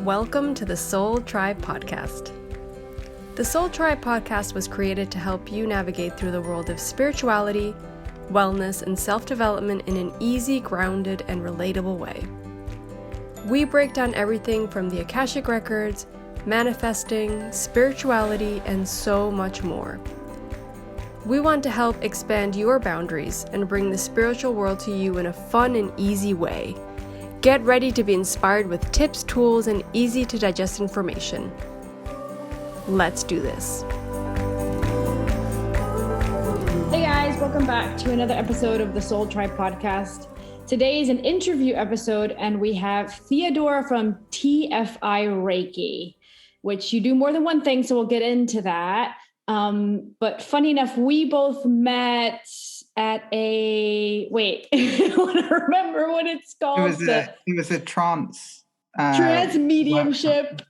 Welcome to the Soul Tribe Podcast. The Soul Tribe Podcast was created to help you navigate through the world of spirituality, wellness, and self-development in an easy, grounded, and relatable way. We break down everything from the Akashic Records, manifesting, spirituality, and so much more. We want to help expand your boundaries and bring the spiritual world to you in a fun and easy way. Get ready to be inspired with tips, tools, and easy to digest information. Let's do this. Hey guys, welcome back to another episode of the Soul Tribe Podcast. Today is an interview episode and we have Theodora from TFI Reiki, which you do more than one thing, so we'll get into that. But funny enough, we both met at I want to remember what it's called. It was a trance mediumship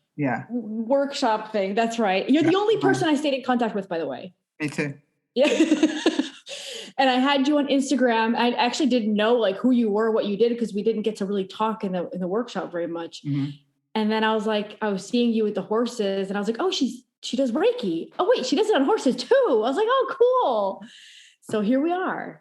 workshop thing. That's right. You're the only person I stayed in contact with, by the way. Me too. Yeah. And I had you on Instagram. I actually didn't know who you were, what you did, because we didn't get to really talk in the workshop very much. Mm-hmm. And then I was seeing you with the horses and I was like, oh, she does Reiki. Oh wait, she does it on horses too. I was like, oh, cool. So here we are.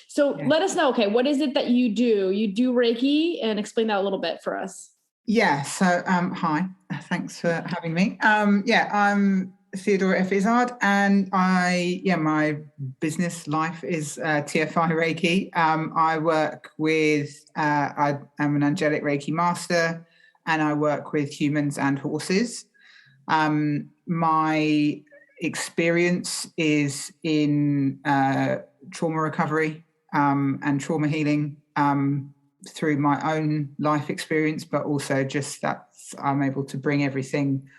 So Let us know, what is it that you do? You do Reiki, and explain that a little bit for us. Yeah. So, hi, thanks for having me. I'm Theodora Izzard, and my business life is TFI Reiki. I work with, I'm an angelic Reiki master, and I work with humans and horses. My experience is in trauma recovery and trauma healing through my own life experience, but also just that I'm able to bring everything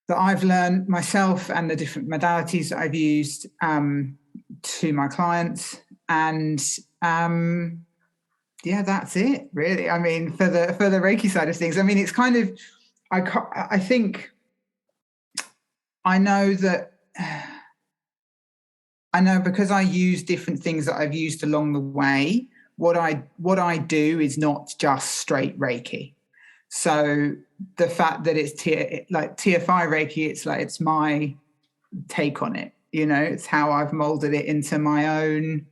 that I've learned myself and the different modalities that I've used to my clients. And that's it really. I mean, for the Reiki side of things, I mean, it's kind of, I think I know because I use different things that I've used along the way, what I do is not just straight Reiki. So the fact that it's TFI Reiki, it's my take on it. It's how I've molded it into my own,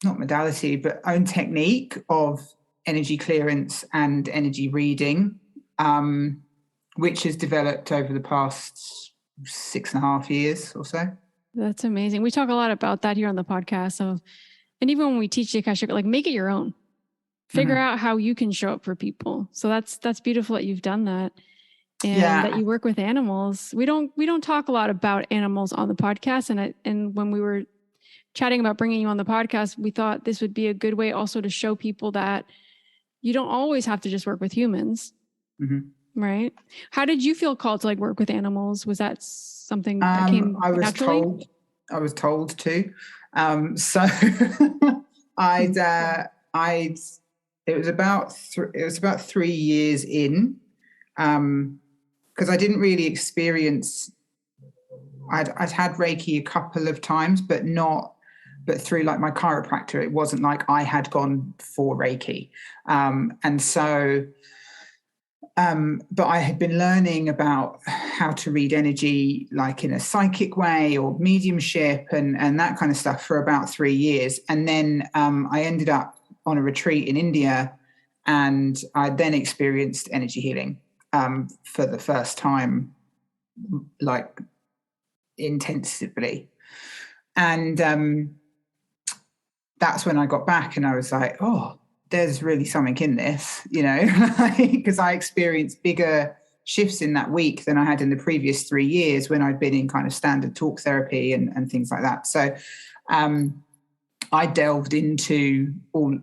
not modality, but own technique of energy clearance and energy reading, which has developed over the past 6.5 years or so. That's amazing. We talk a lot about that here on the podcast. And even when we teach the Akashic, make it your own. Figure out how you can show up for people. So that's beautiful that you've done that, and that you work with animals. We don't talk a lot about animals on the podcast, and when we were chatting about bringing you on the podcast, we thought this would be a good way also to show people that you don't always have to just work with humans. Mm-hmm. Right. How did you feel called to work with animals? Was that something that came naturally? I was told to. So it was about 3 years in, because I didn't really experience. I'd had Reiki a couple of times, but through my chiropractor. It wasn't like I had gone for Reiki, and so. But I had been learning about how to read energy, in a psychic way or mediumship and that kind of stuff for about 3 years. And then I ended up on a retreat in India, and I then experienced energy healing for the first time, intensively. And that's when I got back and I was like, oh, there's really something in this, because I experienced bigger shifts in that week than I had in the previous 3 years when I'd been in kind of standard talk therapy and things like that. So I delved into all,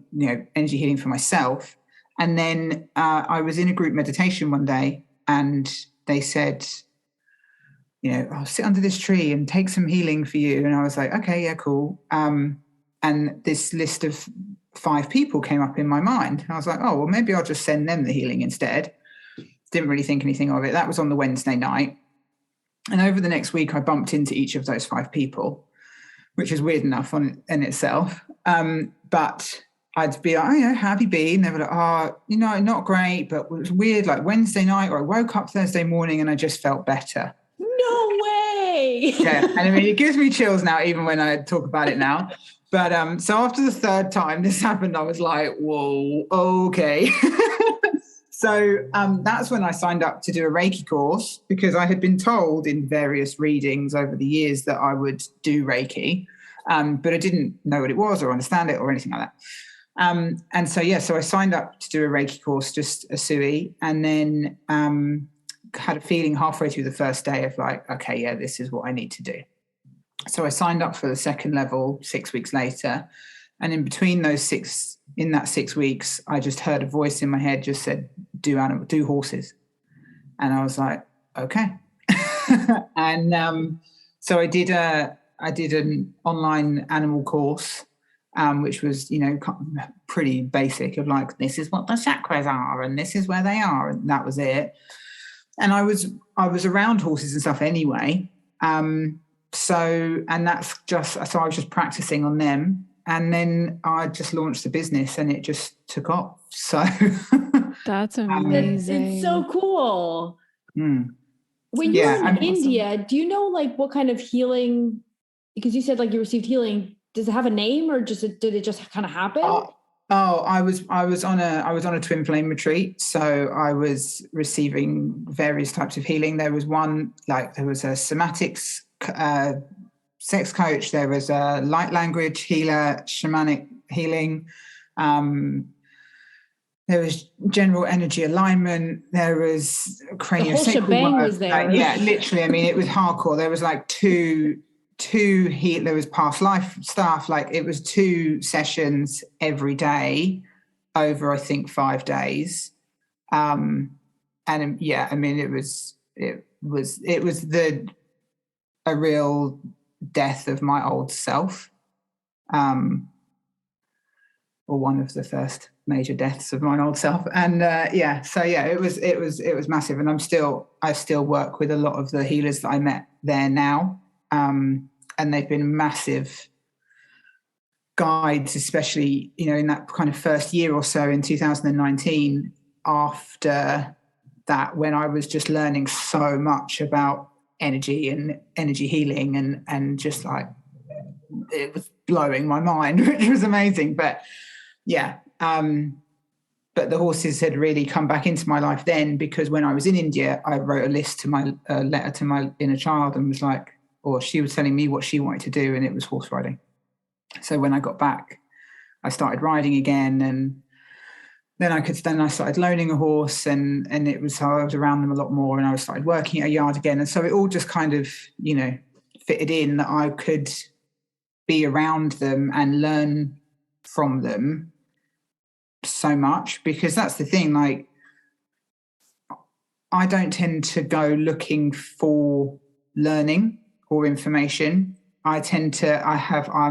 energy healing for myself. And then I was in a group meditation one day and they said, I'll sit under this tree and take some healing for you. And I was like, okay, yeah, cool. And this list of 5 people came up in my mind. I was like, oh, well, maybe I'll just send them the healing instead. Didn't really think anything of it. That was on the Wednesday night. And over the next week, I bumped into each of those 5 people, which is weird enough in itself. But I'd be like, how have you been? They were like, not great, but it was weird, like Wednesday night, or I woke up Thursday morning and I just felt better. No way. Yeah. And I mean, it gives me chills now, even when I talk about it now. But so after the third time this happened, I was like, whoa, okay. So that's when I signed up to do a Reiki course, because I had been told in various readings over the years that I would do Reiki, but I didn't know what it was or understand it or anything like that. And so I signed up to do a Reiki course, just a SUI, and then had a feeling halfway through the first day of like, okay, yeah, this is what I need to do. So I signed up for the second level 6 weeks later. And in between those 6 weeks, I just heard a voice in my head just said, do horses. And I was like, okay. And so I did an online animal course, which was, pretty basic, of like, this is what the chakras are and this is where they are. And that was it. And I was around horses and stuff anyway. So I was just practicing on them. And then I just launched the business and it just took off. So that's amazing. It's so cool. Mm. When you were in India, do you know like what kind of healing, because you said like you received healing, does it have a name or did it just kind of happen? I was on a twin flame retreat. So I was receiving various types of healing. There was a somatics sex coach, there was a light language healer, shamanic healing, there was general energy alignment, there was craniosacral work. Was there. Yeah, literally. I mean, it was hardcore. There was like two there was past life stuff. Like it was 2 sessions every day over, I think, 5 days. And yeah, I mean, it was a real death of my old self, or one of the first major deaths of my old self. And it was massive. And I still work with a lot of the healers that I met there now, and they've been massive guides, especially in that kind of first year or so in 2019. After that, when I was just learning so much about energy and energy healing and just like, it was blowing my mind, which was amazing. But yeah, but the horses had really come back into my life then, because when I was in India, I wrote a letter to my inner child and was like, or she was telling me what she wanted to do, and it was horse riding. So when I got back, I started riding again, and then I started loaning a horse, and it was how I was around them a lot more, and I started working at a yard again. And so it all just kind of, fitted in that I could be around them and learn from them so much, because that's the thing, like, I don't tend to go looking for learning or information. I'm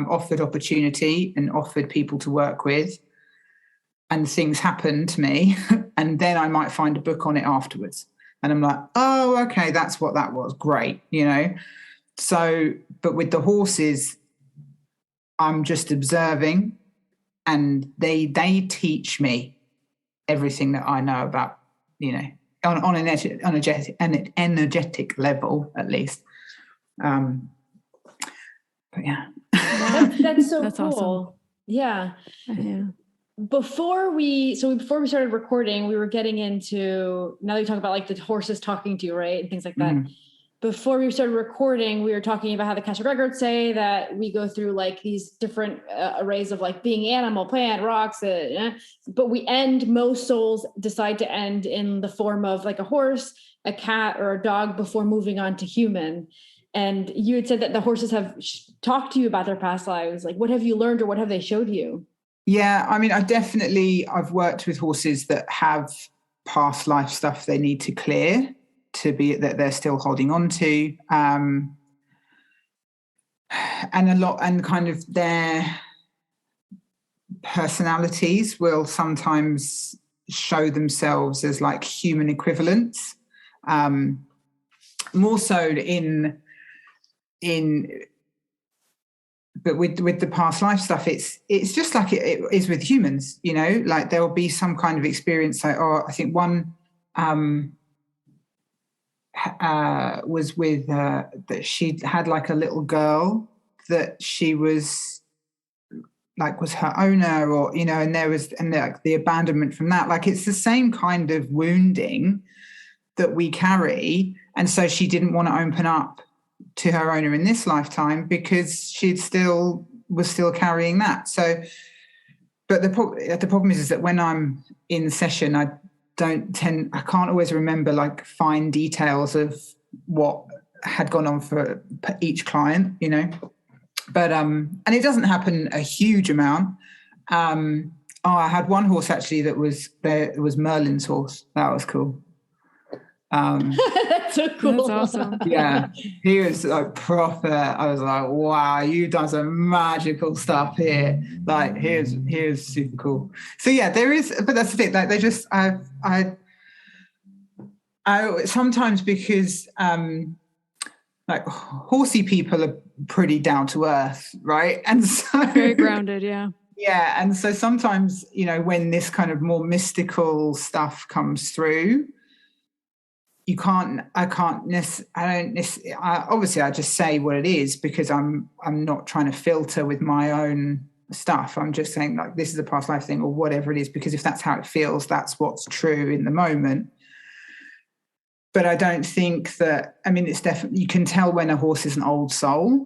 offered opportunity and offered people to work with, and things happen to me, and then I might find a book on it afterwards. And I'm like, oh, okay, that's what that was. Great, So, but with the horses, I'm just observing, and they teach me everything that I know about, on an energetic level, at least. But yeah. That's so that's cool. Awesome. Yeah. Yeah. Before we started recording, we were getting into, now that you talk about like the horses talking to you, right? And things like that. Mm-hmm. Before we started recording, we were talking about how the Akashic records say that we go through like these different arrays of like being animal, plant, rocks, but most souls decide to end in the form of like a horse, a cat, or a dog before moving on to human. And you had said that the horses have talked to you about their past lives. Like, what have you learned, or what have they showed you? Yeah, I mean, I've worked with horses that have past life stuff they need to clear, that they're still holding on to. And kind of their personalities will sometimes show themselves as like human equivalents, more so in but with the past life stuff, it's just like it is with humans, you know, like there will be some kind of experience. Like, I think one was with that she had like a little girl that she was her owner, or, you know, and there was, and like the abandonment from that, like it's the same kind of wounding that we carry. And so she didn't want to open up to her owner in this lifetime because she was still carrying that. So, but the problem is that when I'm in session, I can't always remember like fine details of what had gone on for each client, you know. But and it doesn't happen a huge amount. I had one horse actually that was there. It was Merlin's horse. That was cool. That's so cool. That's awesome. Yeah, he was like proper. I was like, wow, you've done some magical stuff here. Like, here's super cool. So yeah, there is, but that's the thing. Like, they just, I sometimes, because like horsey people are pretty down to earth, right? And so Very grounded, yeah. Yeah, and so sometimes, you know, when this kind of more mystical stuff comes through, obviously I just say what it is, because I'm not trying to filter with my own stuff. I'm just saying, like, this is a past life thing or whatever it is, because if that's how it feels, that's what's true in the moment. But I don't think that, I mean, it's definitely, you can tell when a horse is an old soul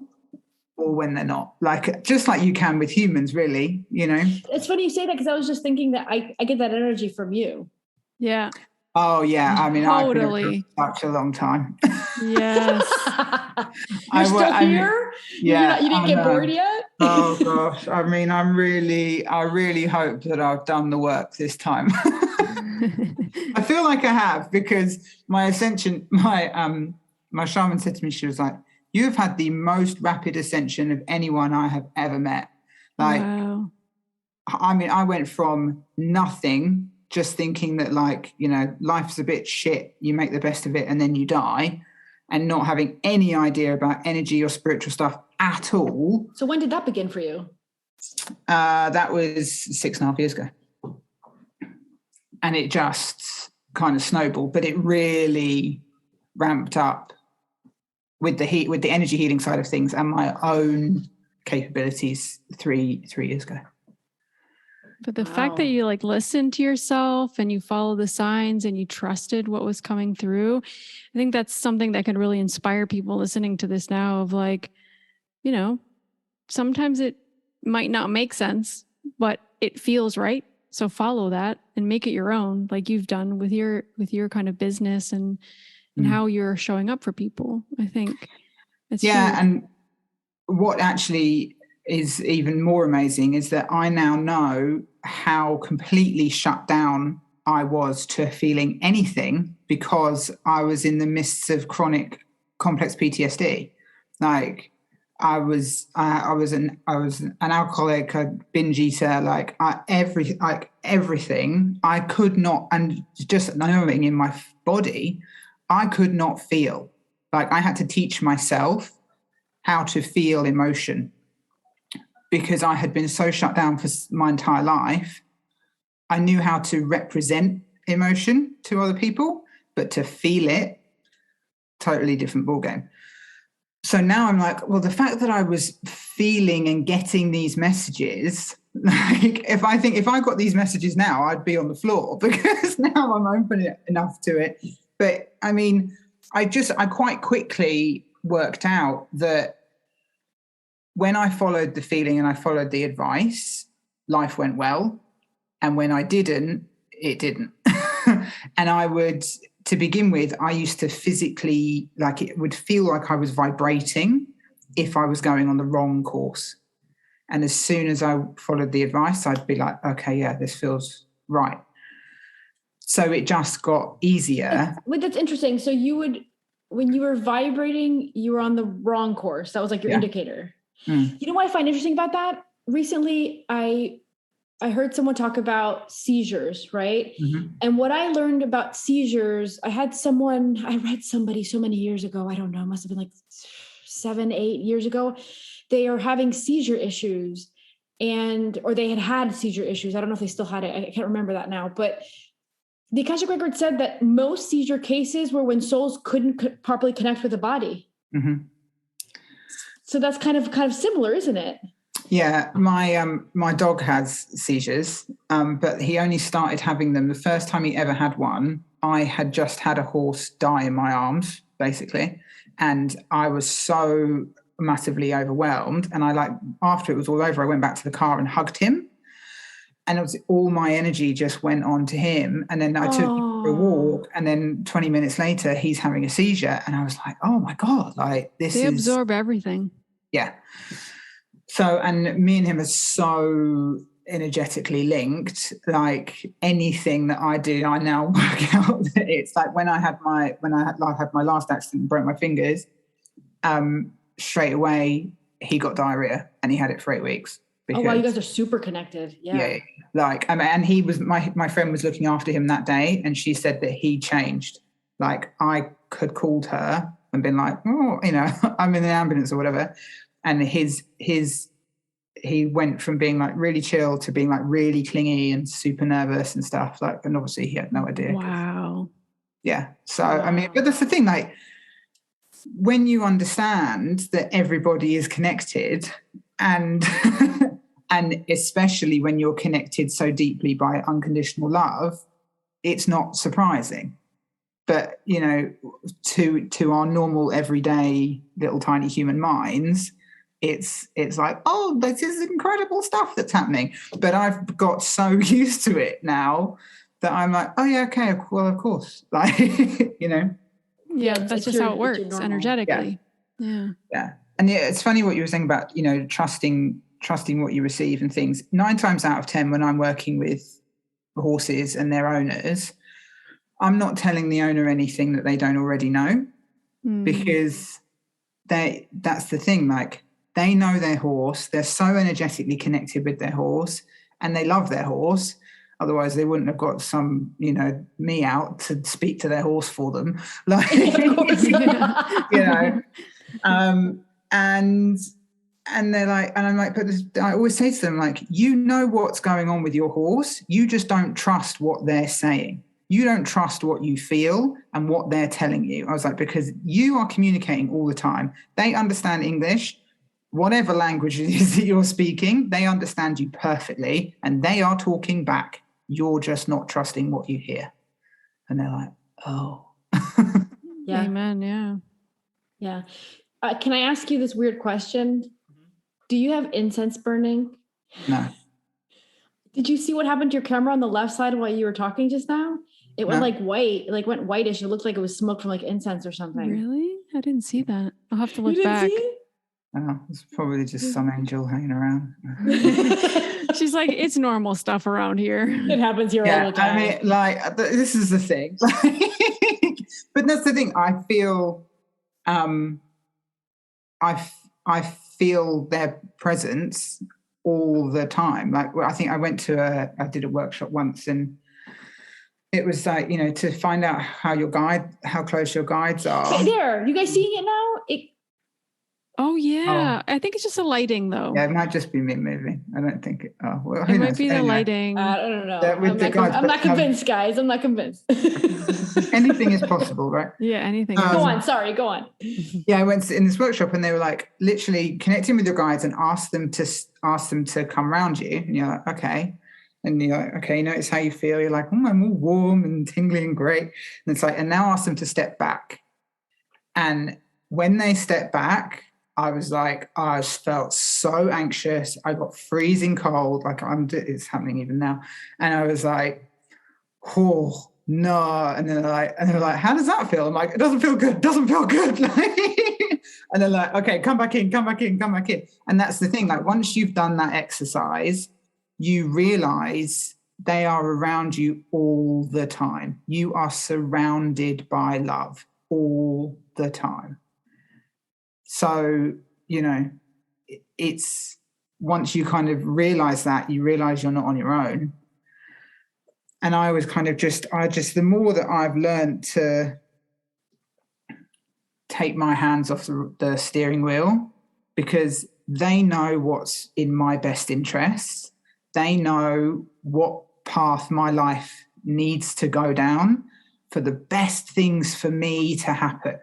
or when they're not, like, just like you can with humans, really, you know. It's funny you say that, because I was just thinking that I get that energy from you. Yeah. Oh yeah, I mean, totally. I've been for such a long time. Yes. You're still here? Yeah, you didn't get bored yet? Oh gosh, I mean, I really hope that I've done the work this time. I feel like I have, because my ascension, my shaman said to me, she was like, "You've had the most rapid ascension of anyone I have ever met." Like, wow. I mean, I went from nothing, just thinking that, like, you know, life's a bit shit, you make the best of it and then you die, and not having any idea about energy or spiritual stuff at all. So when did that begin for you? That was 6.5 years ago. And it just kind of snowballed, but it really ramped up with the energy healing side of things and my own capabilities three years ago. But the fact that you like listened to yourself and you follow the signs and you trusted what was coming through, I think that's something that could really inspire people listening to this now, of like, you know, sometimes it might not make sense, but it feels right. So follow that and make it your own, like you've done with your kind of business and how you're showing up for people. I think it's huge. And what actually is even more amazing is that I now know how completely shut down I was to feeling anything, because I was in the midst of chronic complex PTSD. Like, I was an alcoholic, a binge eater, everything. I could not, and just knowing in my body, I could not feel. Like, I had to teach myself how to feel emotion, because I had been so shut down for my entire life. I knew how to represent emotion to other people, but to feel it, totally different ballgame. So now I'm like, well, the fact that I was feeling and getting these messages, like, if I got these messages now, I'd be on the floor, because now I'm open enough to it. But I mean, I quite quickly worked out that when I followed the feeling and I followed the advice, life went well. And when I didn't, it didn't. And I would, to begin with, I used to physically, like, it would feel like I was vibrating if I was going on the wrong course. And as soon as I followed the advice, I'd be like, okay, yeah, this feels right. So it just got easier. But that's interesting. So you would, when you were vibrating, you were on the wrong course. That was like your indicator. You know what I find interesting about that? Recently, I heard someone talk about seizures, right? Mm-hmm. And what I learned about seizures, I read somebody so many years ago, I don't know, it must have been like 7, 8 years ago. They are having seizure issues or they had seizure issues. I don't know if they still had it. I can't remember that now, but the Akashic Record said that most seizure cases were when souls couldn't properly connect with the body. Mm-hmm. So that's kind of similar, isn't it? Yeah, my dog has seizures, but he only started having them the first time he ever had one. I had just had a horse die in my arms, basically, and I was so massively overwhelmed. And after it was all over, I went back to the car and hugged him, and it was all my energy just went on to him. And then I took him for a walk, and then 20 minutes later, he's having a seizure, and I was like, "Oh my God!" Like they absorb everything. Yeah. So, and me and him are so energetically linked. Like anything that I do, I now work out that it's like when I had my last accident and broke my fingers, straight away he got diarrhea and he had it for 8 weeks. Oh wow, you guys are super connected. Yeah. Like, and he was my friend was looking after him that day, and she said that he changed. Like I had called her and been like, oh, I'm in the ambulance or whatever. And he went from being like really chill to being like really clingy and super nervous and stuff. Like, and obviously he had no idea. Wow. Yeah. So, I mean, but that's the thing, like when you understand that everybody is connected and, and especially when you're connected so deeply by unconditional love, it's not surprising. But, to our normal everyday little tiny human minds, it's like, oh, this is incredible stuff that's happening. But I've got so used to it now that I'm like, oh yeah, okay, well, of course. Like, Yeah, that's just how it works energetically. Yeah. And yeah, it's funny what you were saying about, trusting what you receive and things. 9 times out of 10, when I'm working with horses and their owners, I'm not telling the owner anything that they don't already know, because that's the thing. Like, they know their horse. They're so energetically connected with their horse, and they love their horse. Otherwise, they wouldn't have got some, me out to speak to their horse for them. Like, and they're like, and I'm like, but I always say to them, like, you know what's going on with your horse. You just don't trust what they're saying. You don't trust what you feel and what they're telling you. I was like, because you are communicating all the time. They understand English. Whatever language it is that you're speaking, they understand you perfectly, and they are talking back. You're just not trusting what you hear. And they're like, oh. Yeah. Amen. Yeah. Yeah. Can I ask you this weird question? Do you have incense burning? No. Did you see what happened to your camera on the left side while you were talking just now? It went like white, like went whitish. It looked like it was smoke from like incense or something. Really? I didn't see that. I'll have to look back. Oh, it's probably just some angel hanging around. She's like, it's normal stuff around here. It happens here all the time. I mean, like, this is the thing. But that's the thing. I feel, I feel their presence all the time. Like, I think I did a workshop once, and it was like, to find out how close your guides are. Hey there, you guys seeing it now? Oh yeah, I think it's just the lighting though. Yeah, it might just be me moving. I don't think it. Oh, well, it might be the lighting. I don't know. I'm not convinced, guys. I'm not convinced. Anything is possible, right? Yeah, anything. Go on. Sorry, go on. Yeah, I went in this workshop, and they were like literally connecting with your guides and ask them to come around you, and you're like, okay. And you're like, okay, notice how you feel. You're like, I'm all warm and tingly and great. And it's like, and now ask them to step back. And when they step back, I was like, I felt so anxious. I got freezing cold. Like it's happening even now. And I was like, oh no. And they're like, how does that feel? I'm like, it doesn't feel good. Doesn't feel good. And they're like, okay, come back in. And that's the thing. Like, once you've done that exercise, you realize they are around you all the time. You are surrounded by love all the time. So, it's once you kind of realize that, you realize you're not on your own. And I was kind of the more that I've learned to take my hands off the steering wheel, because they know what's in my best interests. They know what path my life needs to go down for the best things for me to happen,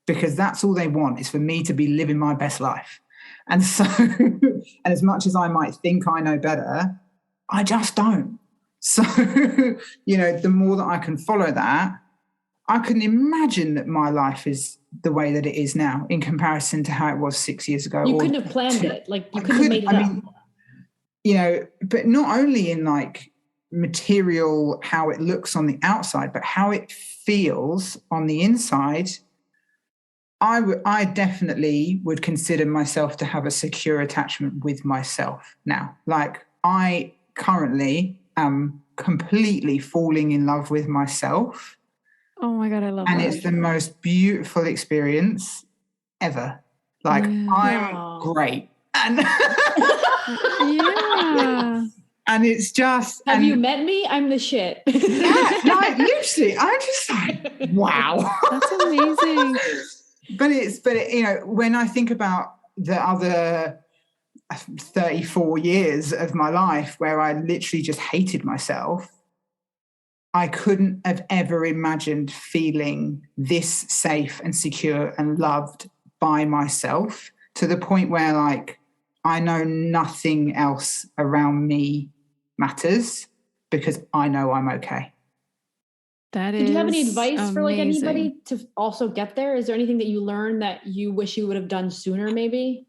because that's all they want, is for me to be living my best life. And so, and as much as I might think I know better, I just don't. So, the more that I can follow that, I can imagine that my life is the way that it is now in comparison to how it was 6 years ago. You couldn't have planned it. Like, you couldn't have made it up. But not only in like material, how it looks on the outside, but how it feels on the inside. I definitely would consider myself to have a secure attachment with myself now. Like, I currently am completely falling in love with myself. Oh my God, I love that. And it's the most beautiful experience ever. Like, I'm great. And yeah. And it's just... Have you met me? I'm the shit. Yeah, like, literally, I'm just like, wow. That's amazing. But when I think about the other 34 years of my life where I literally just hated myself, I couldn't have ever imagined feeling this safe and secure and loved by myself, to the point where, like, I know nothing else around me matters, because I know I'm okay. That is. Do you have any advice amazing. for like anybody to also get there? Is there anything that you learned that you wish you would have done sooner, maybe?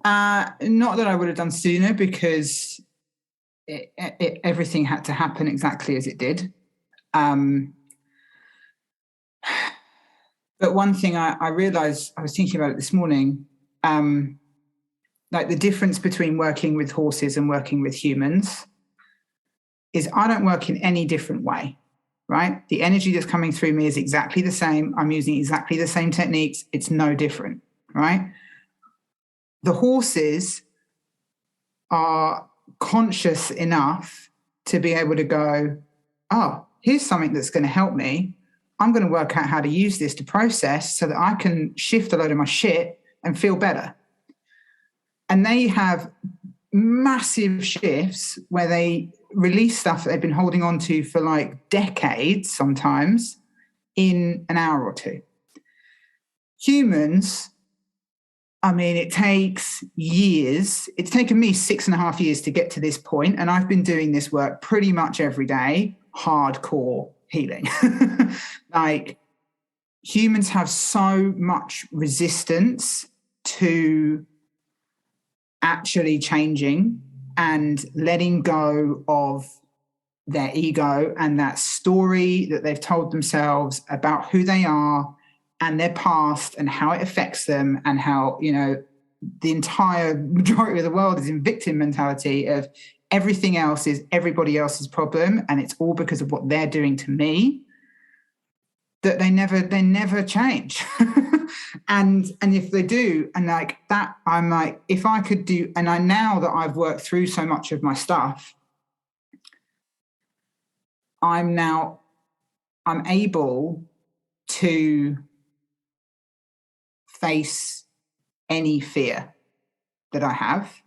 Not that I would have done sooner, because everything had to happen exactly as it did. But one thing I realized, I was thinking about it this morning, like the difference between working with horses and working with humans is I don't work in any different way, right? The energy that's coming through me is exactly the same. I'm using exactly the same techniques. It's no different, right? The horses are conscious enough to be able to go, oh, here's something that's going to help me. I'm going to work out how to use this to process so that I can shift a load of my shit and feel better. And they have massive shifts where they release stuff that they've been holding on to for like decades sometimes in an hour or two. Humans, I mean, it takes years. It's taken me 6.5 years to get to this point, and I've been doing this work pretty much every day, hardcore healing. Like, humans have so much resistance to actually changing and letting go of their ego and that story that they've told themselves about who they are and their past and how it affects them, and how, the entire majority of the world is in victim mentality of everything else is everybody else's problem, and it's all because of what they're doing to me, that they never change. and if they do, and like that, I'm like, if I could do, and now that I've worked through so much of my stuff, I'm able to face any fear that I have,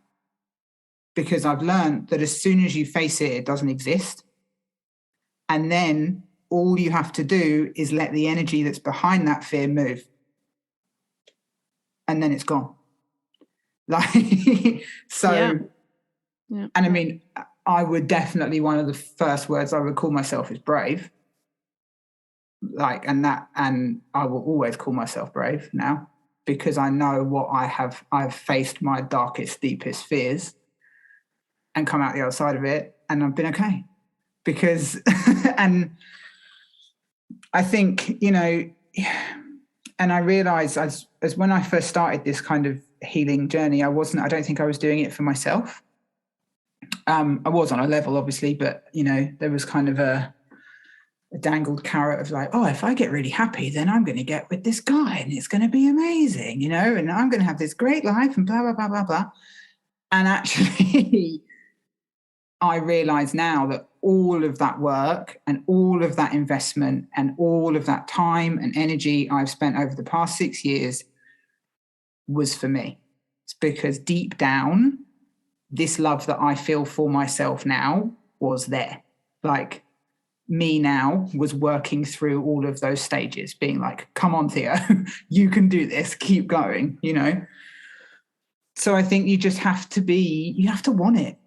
because I've learned that as soon as you face it, it doesn't exist. And then all you have to do is let the energy that's behind that fear move. And then it's gone. Like, so, yeah. And I mean, I would definitely, one of the first words I would call myself is brave. Like, and I will always call myself brave now, because I know what I've faced my darkest, deepest fears and come out the other side of it, and I've been okay. Because, and I think, and I realized as when I first started this kind of healing journey, I don't think I was doing it for myself. I was on a level, obviously, but, there was kind of a dangled carrot of like, oh, if I get really happy, then I'm going to get with this guy and it's going to be amazing, and I'm going to have this great life and blah, blah, blah, blah, blah. And actually, I realize now that all of that work and all of that investment and all of that time and energy I've spent over the past 6 years was for me. It's because deep down, this love that I feel for myself now was there. Like, me now was working through all of those stages, being like, come on, Theo, you can do this, keep going, you know? So I think you just have to want it.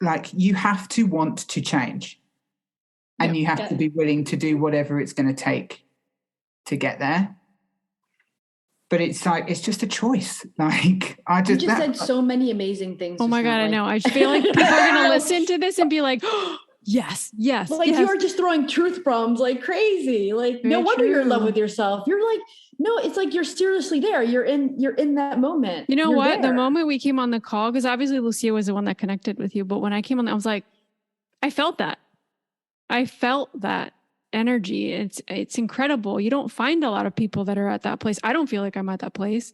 Like, you have to want to change, and you have to be willing to do whatever it's going to take to get there. But it's like, it's just a choice. Like, you just said so many amazing things. Oh my God, I know. I feel like people are going to listen to this and be like, oh, yes. Like, you're just throwing truth bombs like crazy. Like, no wonder you're in love with yourself. You're like, no, it's like you're seriously there. You're in that moment. You know what? The moment we came on the call, because obviously Lucia was the one that connected with you, but when I came on, I was like, I felt that energy. It's incredible. You don't find a lot of people that are at that place. I don't feel like I'm at that place.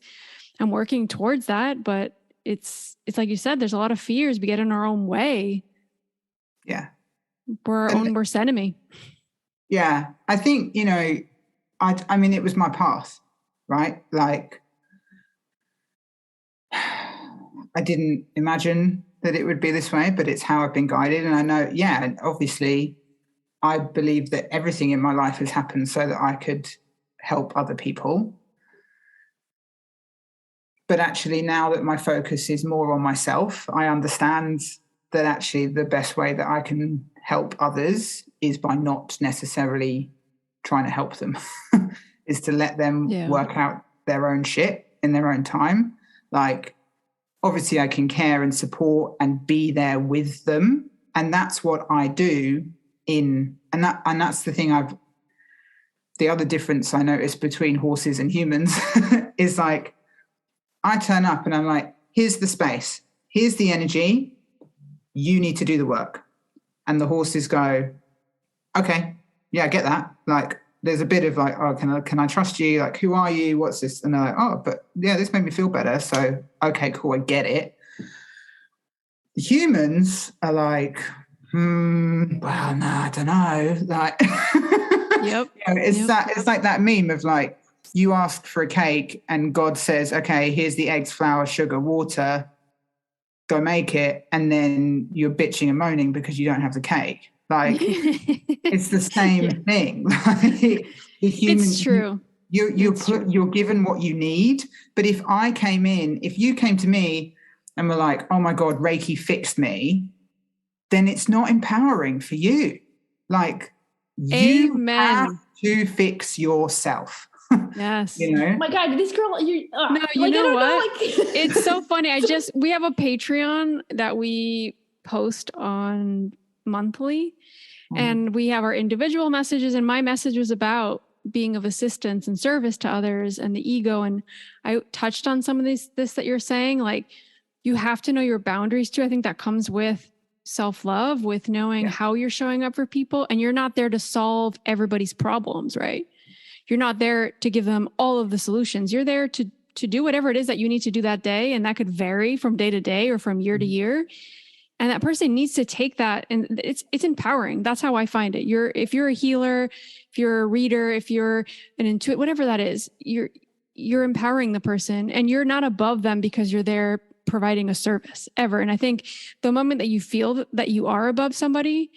I'm working towards that, but it's like you said, there's a lot of fears. We get in our own way. Yeah. We're our own worst enemy. Yeah. I think, you know, I mean, it was my path, right? Like, I didn't imagine that it would be this way, but it's how I've been guided. And I know, and obviously I believe that everything in my life has happened so that I could help other people. But actually, now that my focus is more on myself, I understand that actually the best way that I can help others is by not necessarily trying to help them, is to let them work out their own shit in their own time. Like, obviously I can care and support and be there with them. And that's what I do and that's the thing the other difference I noticed between horses and humans is like, I turn up and I'm like, here's the space, here's the energy, you need to do the work. And the horses go, okay, yeah, I get that. Like, there's a bit of like, oh, can I trust you? Like, who are you? What's this? And they're like, oh, but yeah, this made me feel better. So, okay, cool, I get it. Humans are like, well, no, I don't know. Like, yep. You know, it's like that meme of like, you ask for a cake and God says, okay, here's the eggs, flour, sugar, water, go make it. And then you're bitching and moaning because you don't have the cake. Like, it's the same thing. Like, it's true. You're given what you need. But if you came to me and were like, oh my God, Reiki fixed me, then it's not empowering for you. Like, you have to fix yourself. Yes. You know? Oh my God, this girl, you know what? It's so funny. We have a Patreon that we post on monthly, and we have our individual messages, and my message was about being of assistance and service to others and the ego. And I touched on some of this that you're saying, like, you have to know your boundaries too. I think that comes with self-love, with knowing how you're showing up for people, and you're not there to solve everybody's problems, right? You're not there to give them all of the solutions. You're there to do whatever it is that you need to do that day. And that could vary from day to day or from year to year. And that person needs to take that, and it's empowering. That's how I find it. If you're a healer, if you're a reader, if you're an intuitive, whatever that is, you're empowering the person, and you're not above them because you're there providing a service ever. And I think the moment that you feel that you are above somebody,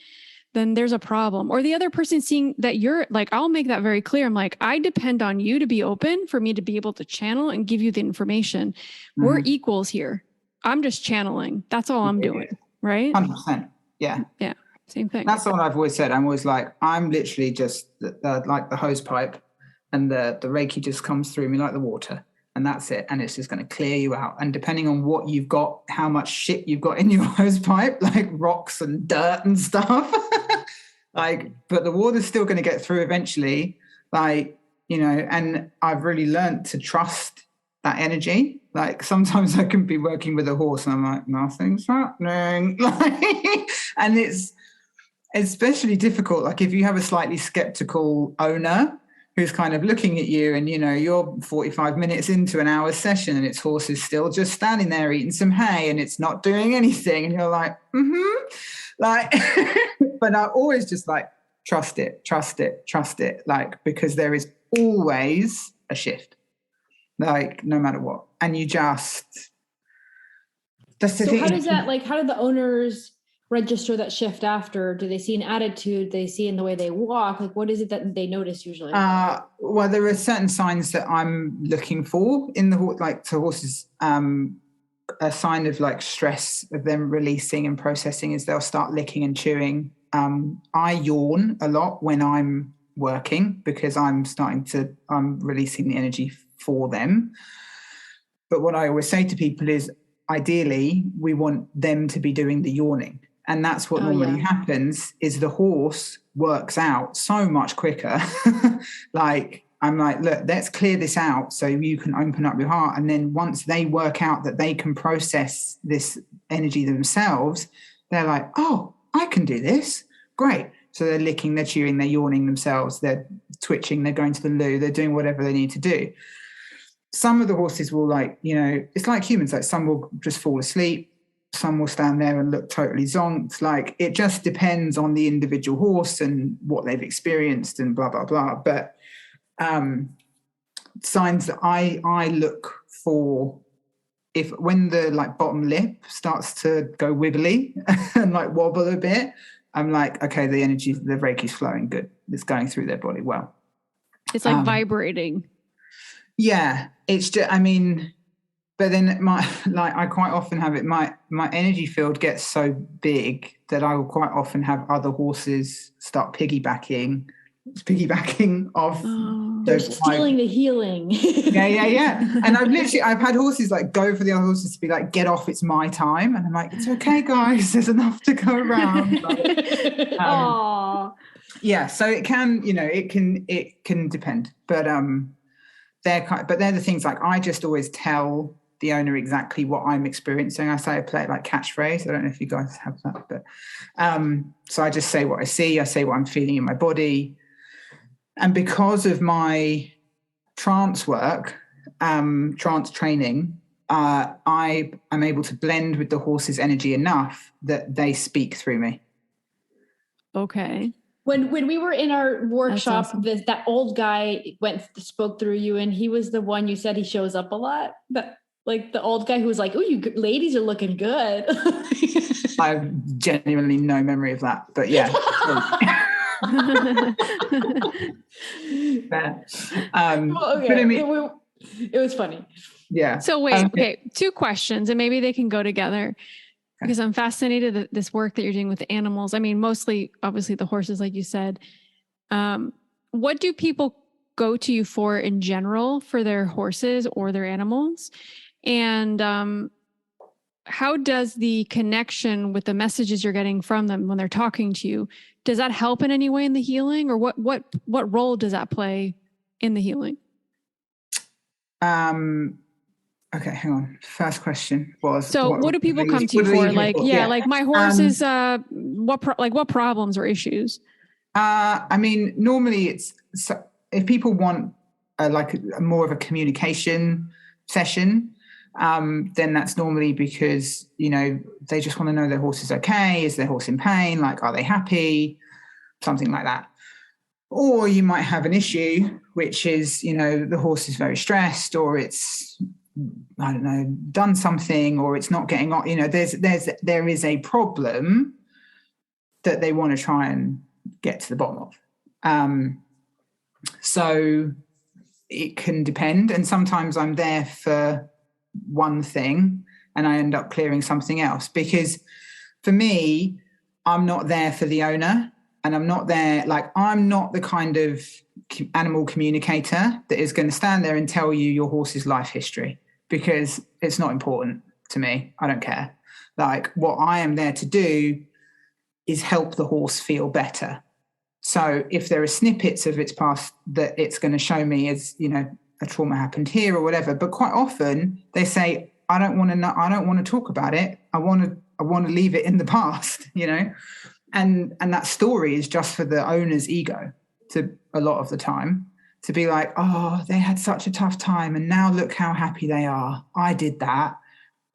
then there's a problem. Or the other person seeing that you're like, I'll make that very clear. I'm like, I depend on you to be open for me to be able to channel and give you the information. Mm-hmm. We're equals here. I'm just channeling. That's all I'm doing. Right? 100%. Yeah. Yeah. Same thing. That's what I've always said. I'm always like, I'm literally just like the hose pipe, and the Reiki just comes through me like the water, and that's it. And it's just going to clear you out. And depending on what you've got, how much shit you've got in your hose pipe, like rocks and dirt and stuff, like, but the water's still going to get through eventually. Like, you know, and I've really learned to trust that energy. Like, sometimes I can be working with a horse and I'm like, nothing's happening. Like, and it's especially difficult. Like, if you have a slightly skeptical owner who's kind of looking at you, and, you know, you're 45 minutes into an hour session and its horse is still just standing there eating some hay and it's not doing anything. And you're like, Like, but I always just like, trust it, like, because there is always a shift, like, no matter what. And you just, that's the So thing. how does that, like, how do the owners register that shift after? Do they see an attitude? They see in the way they walk? Like, what is it that they notice usually? Well, there are certain signs that I'm looking for in the like to horses. A sign of like stress of them releasing and processing is they'll start licking and chewing. I yawn a lot when I'm working because I'm releasing the energy for them. But what I always say to people is, ideally, we want them to be doing the yawning. And that's what normally happens, is the horse works out so much quicker. Like, I'm like, look, let's clear this out so you can open up your heart. And then once they work out that they can process this energy themselves, they're like, oh, I can do this. Great. So they're licking, they're chewing, they're yawning themselves, they're twitching, they're going to the loo, they're doing whatever they need to do. Some of the horses will, like, you know, it's like humans, like some will just fall asleep. Some will stand there and look totally zonked. Like, it just depends on the individual horse and what they've experienced and blah, blah, blah. But signs that I look for, if when the like bottom lip starts to go wibbly and like wobble a bit, I'm like, okay, the energy, the Reiki's flowing good. It's going through their body well. It's like vibrating. Yeah, it's just, I mean, but then I quite often have it, my energy field gets so big that I will quite often have other horses start piggybacking off. They're stealing the healing. Yeah. And I've had horses like go for the other horses to be like, get off, it's my time. And I'm like, it's okay, guys, there's enough to go around. Yeah, so it can, you know, it can depend. But they're the things, like, I just always tell the owner exactly what I'm experiencing. I play it like catchphrase. I don't know if you guys have that, but so I just say what I see. I say what I'm feeling in my body. And because of my trance work, trance training, I am able to blend with the horse's energy enough that they speak through me. Okay. When we were in our workshop, awesome. that old guy spoke through you, and he was the one you said he shows up a lot. But like the old guy who was like, "Oh, you ladies are looking good." I have genuinely no memory of that, but yeah. But I mean, it was funny. Yeah. So wait, okay, 2 questions, and maybe they can go together, because I'm fascinated that this work that you're doing with the animals. I mean, mostly, obviously, the horses, like you said. What do people go to you for in general for their horses or their animals? And how does the connection with the messages you're getting from them when they're talking to you, does that help in any way in the healing, or what role does that play in the healing? Okay, hang on. First question was, so what do people come to you for? Like, like my horse is what problems or issues? I mean, normally it's, if people want more of a communication session, then that's normally because, you know, they just want to know their horse is okay. Is their horse in pain? Like, are they happy? Something like that. Or you might have an issue, which is, you know, the horse is very stressed, or it's, I don't know, done something, or it's not getting on. You know, there is a problem that they want to try and get to the bottom of. So it can depend. And sometimes I'm there for one thing and I end up clearing something else, because for me, I'm not there for the owner, and I'm not there, like, I'm not the kind of animal communicator that is going to stand there and tell you your horse's life history, because it's not important to me. I don't care. Like, what I am there to do is help the horse feel better. So if there are snippets of its past that it's going to show me as, you know, a trauma happened here or whatever, but quite often they say, I don't want to know, I don't want to talk about it. I want to leave it in the past, you know? And that story is just for the owner's ego, to a lot of the time, to be like, oh, they had such a tough time and now look how happy they are. I did that.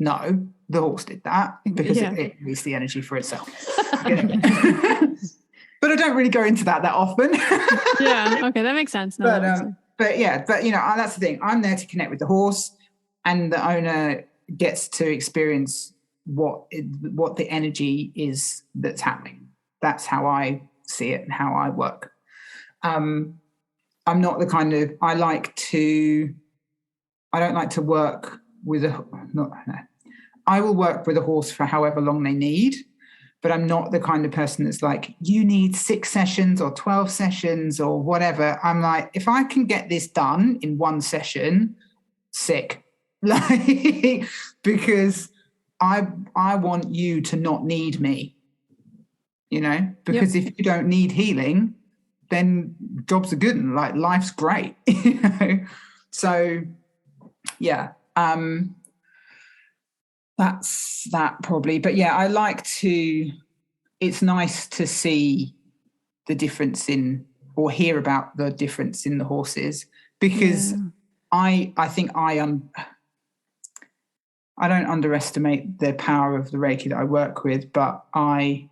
No, the horse did that because Yeah. it released the energy for itself. But I don't really go into that often. Yeah. Okay. That makes sense. No, that makes sense. But that's the thing. I'm there to connect with the horse, and the owner gets to experience what the energy is that's happening. That's how I see it and how I work. I'm not the kind of, I don't like to work with I will work with a horse for however long they need, but I'm not the kind of person that's like, you need 6 sessions or 12 sessions or whatever. I'm like, if I can get this done in 1 session, sick. Like, because I want you to not need me, because if you don't need healing, then jobs are good and like life's great, So yeah, that's that probably. But yeah, it's nice to see the difference or hear about the difference in the horses, because I think I don't underestimate the power of the Reiki that I work with, but I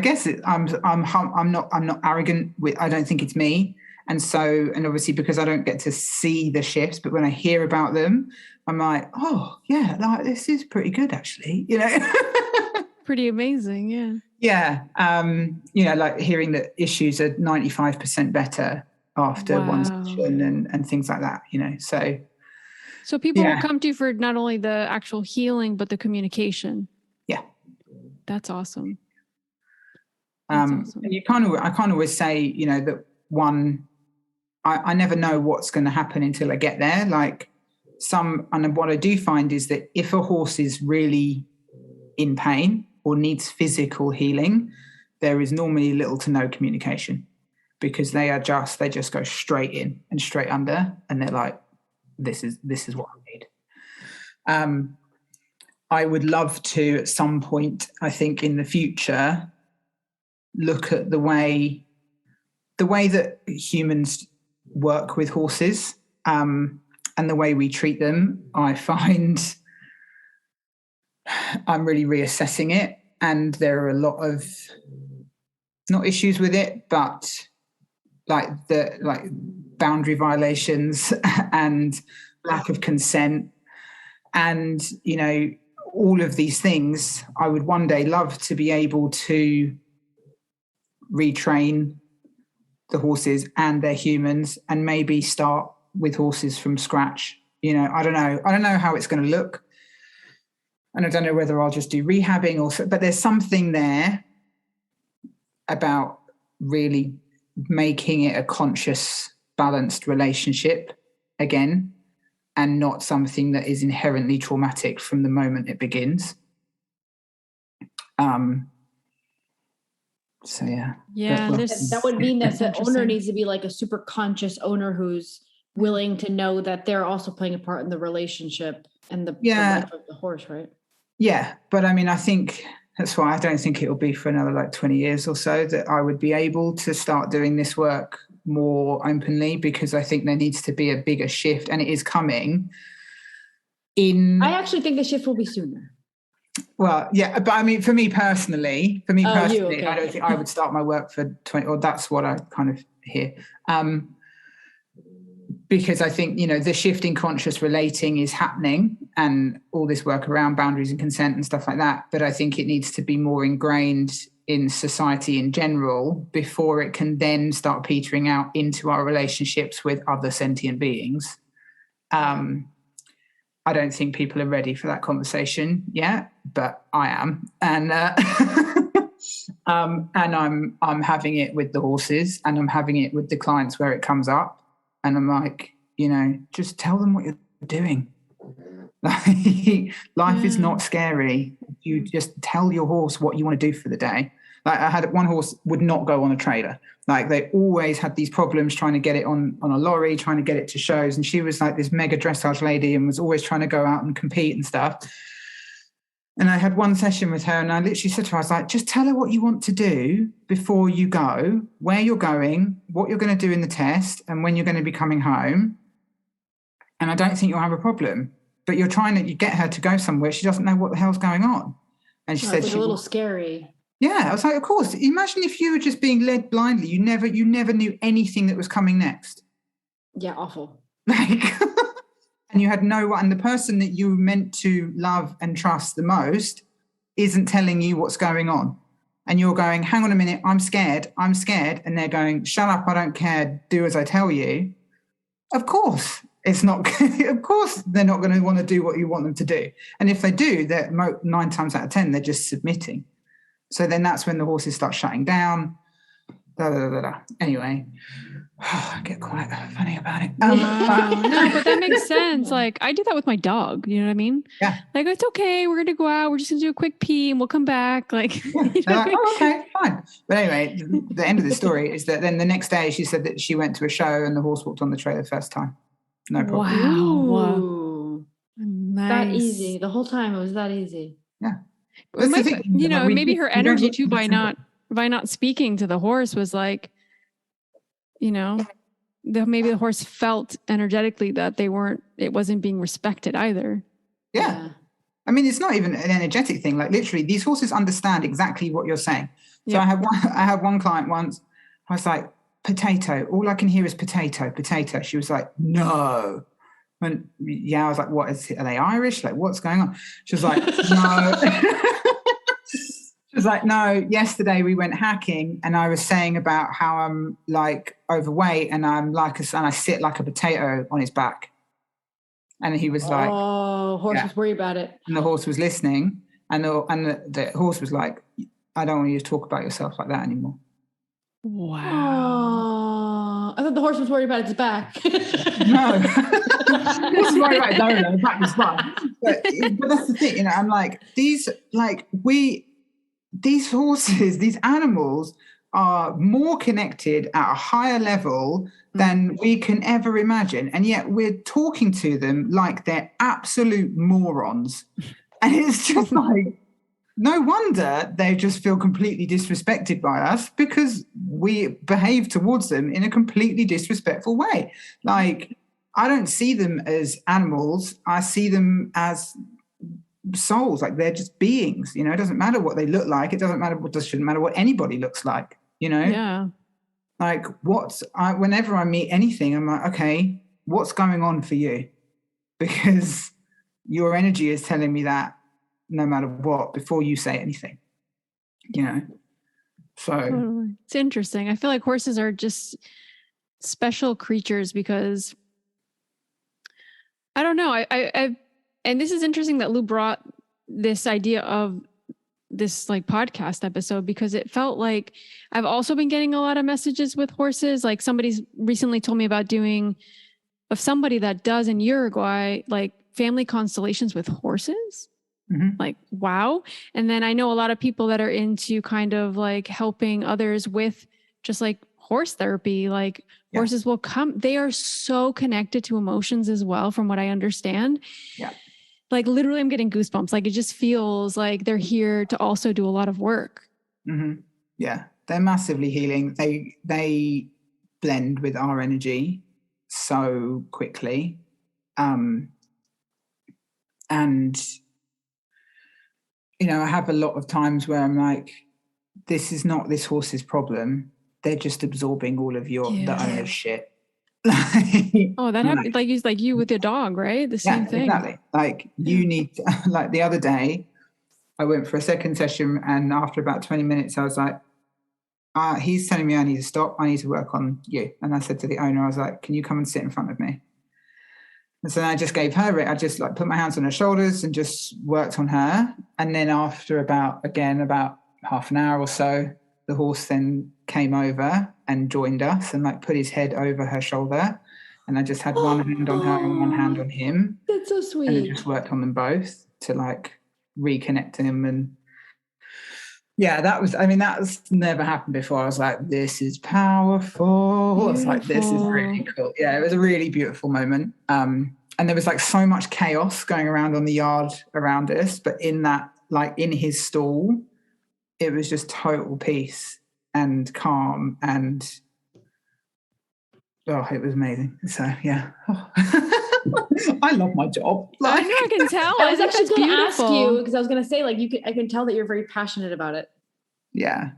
guess I'm not arrogant with, I don't think it's me. And obviously because I don't get to see the shifts, but when I hear about them, I'm like, oh yeah, like this is pretty good actually, Pretty amazing. Yeah. Yeah. Like hearing that issues are 95% better after one session and things like that, So people will come to you for not only the actual healing, but the communication. Yeah. That's awesome. And I can't always say, that I never know what's going to happen until I get there. And what I do find is that if a horse is really in pain or needs physical healing, there is normally little to no communication, because they just go straight in and straight under, and they're like, this is what I need. I would love to at some point, I think in the future, look at the way that humans work with horses, and the way we treat them. I find I'm really reassessing it, and there are a lot of not issues with it, but like boundary violations and lack of consent, and all of these things. I would one day love to be able to retrain the horses and their humans, and maybe start with horses from scratch. I don't know how it's going to look, and I don't know whether I'll just do rehabbing but there's something there about really making it a conscious, balanced relationship again, and not something that is inherently traumatic from the moment it begins. So yeah. That would mean that the owner needs to be like a super conscious owner who's willing to know that they're also playing a part in the relationship and the life of the horse, right? Yeah, but I mean, I think that's why I don't think it'll be for another 20 years or so that I would be able to start doing this work more openly, because I think there needs to be a bigger shift, and it is coming. I actually think the shift will be sooner. Well, yeah, but I mean, for me personally, okay. I don't think I would start my work for 20, or that's what I kind of hear. Because I think, the shift in conscious relating is happening, and all this work around boundaries and consent and stuff like that. But I think it needs to be more ingrained in society in general before it can then start petering out into our relationships with other sentient beings. I don't think people are ready for that conversation yet, but I am. And and I'm having it with the horses, and I'm having it with the clients where it comes up. And I'm like, just tell them what you're doing. Life is not scary. You just tell your horse what you want to do for the day. I had one horse would not go on a trailer. They always had these problems trying to get it on a lorry, trying to get it to shows. And she was like this mega dressage lady and was always trying to go out and compete and stuff. And I had one session with her, and I literally said to her, I was like, just tell her what you want to do before you go, where you're going, what you're going to do in the test, and when you're going to be coming home. and I don't think you'll have a problem. But you're trying to get her to go somewhere. She doesn't know what the hell's going on. And she said, it's like a little scary. Yeah, I was like, of course. Imagine if you were just being led blindly. You never knew anything that was coming next. Yeah, awful. Like, and you had no one. And the person that you were meant to love and trust the most isn't telling you what's going on. And you're going, hang on a minute, I'm scared. And they're going, shut up, I don't care, do as I tell you. Of course. It's not, of course, they're not going to want to do what you want them to do. And if they do, they're 9 times out of 10, they're just submitting. So then that's when the horses start shutting down. Anyway, I get quite funny about it. No, but that makes sense. Like, I do that with my dog. You know what I mean? Yeah. Like, it's okay. We're going to go out. We're just going to do a quick pee and we'll come back. Like, yeah. They're like, oh, okay, fine. But anyway, the end of the story is that then the next day she said that she went to a show and the horse walked on the trail the first time. No problem. Wow. Ooh. Nice. That easy. The whole time it was that easy. Yeah. Maybe her energy too by not speaking to the horse was like, maybe the horse felt energetically that it wasn't being respected either. Yeah. I mean, it's not even an energetic thing. Like literally these horses understand exactly what you're saying. So I had one client once, I was like, potato. All I can hear is potato. She was like, no. And I was like, what is it? Are they Irish? Like, what's going on? She was like, no. She was like, no, yesterday we went hacking and I was saying about how I'm like overweight and and I sit like a potato on his back. And he was like, oh, horse was worried about it. And the horse was listening and the horse was like, I don't want you to talk about yourself like that anymore. Wow. I thought the horse was worried about its back. No. This is worried about the back was fine. But that's the thing, I'm like, these horses, these animals are more connected at a higher level than we can ever imagine. And yet we're talking to them like they're absolute morons. And it's just like, no wonder they just feel completely disrespected by us because we behave towards them in a completely disrespectful way. Like, I don't see them as animals. I see them as souls. Like, they're just beings, It doesn't matter what they look like. It shouldn't matter what anybody looks like, Yeah. Like, whenever I meet anything, I'm like, okay, what's going on for you? Because your energy is telling me that no matter what, before you say anything, So totally. It's interesting. I feel like horses are just special creatures because I don't know. I and this is interesting that Lou brought this idea of this like podcast episode because it felt like I've also been getting a lot of messages with horses. Like somebody's recently told me about of somebody that does in Uruguay, like family constellations with horses. Mm-hmm. Like, wow. And then I know a lot of people that are into kind of like helping others with just like horse therapy, like horses will come. They are so connected to emotions as well, from what I understand. Yeah. Like literally I'm getting goosebumps. Like it just feels like they're here to also do a lot of work. Mm-hmm. Yeah. They're massively healing. They blend with our energy so quickly. And I have a lot of times where I'm like, this is not this horse's problem. They're just absorbing all of the owner's shit. That happened like you with your dog, right? The same thing. Exactly. Like you need to, like the other day, I went for a second session and after about 20 minutes, I was like, he's telling me I need to stop. I need to work on you. And I said to the owner, I was like, can you come and sit in front of me? And so I just gave her it. I just like put my hands on her shoulders and just worked on her. And then after about half an hour or so, the horse then came over and joined us and like put his head over her shoulder. And I just had one hand on her and one hand on him. That's so sweet. And I just worked on them both to like reconnect him. And that's never happened before. I was like, this is powerful. It's like, this is really cool. Yeah, it was a really beautiful moment. And there was like so much chaos going around on the yard around us, but in that, like in his stall, it was just total peace and calm and it was amazing. So yeah. I love my job. I know, I can tell. I was think actually that's going to ask beautiful. you, because I was going to say, like, I can tell that you're very passionate about it. Yeah.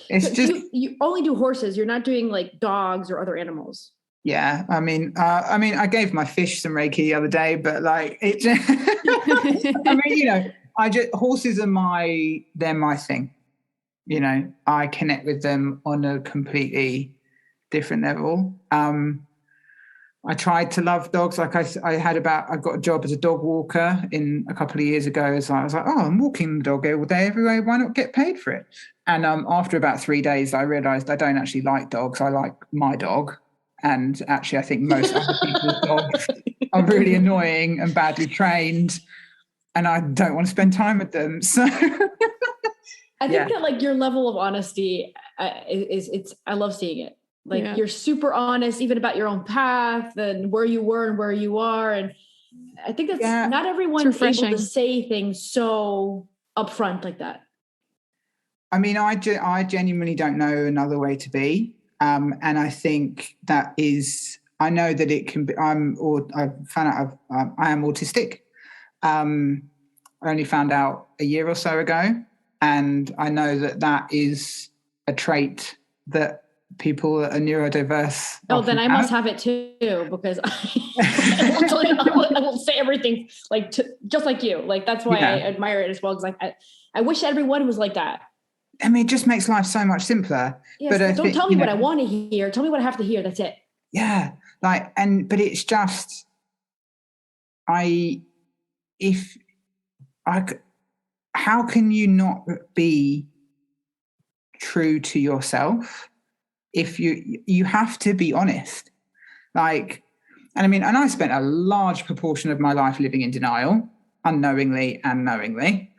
It's So just you only do horses. You're not doing like dogs or other animals. yeah. I mean, I gave my fish some Reiki the other day, but like it. I mean, horses are they're my thing. I connect with them on a completely different level. I tried to love dogs. Like I got a job as a dog walker a couple of years ago. So I was like, oh, I'm walking the dog all day, every way. Why not get paid for it? And after about 3 days, I realized I don't actually like dogs. I like my dog. And actually, I think most other people's dogs are really annoying and badly trained. And I don't want to spend time with them. So I think that like your level of honesty I love seeing it. Like you're super honest, even about your own path and where you were and where you are. And I think that's not everyone's able to say things so upfront like that. I mean, I genuinely don't know another way to be. And I think that I know that it can be, I found out I am autistic. I only found out a year or so ago. And I know that is a trait that people that are neurodiverse. Oh, then I must have it too, because I will say everything just like you. Like, that's why I admire it as well. Because I wish everyone was like that. I mean, it just makes life so much simpler. Yes, but don't tell me what I want to hear. Tell me what I have to hear. That's it. Yeah. But it's just, how can you not be true to yourself if you have to be honest? And I spent a large proportion of my life living in denial, unknowingly and knowingly,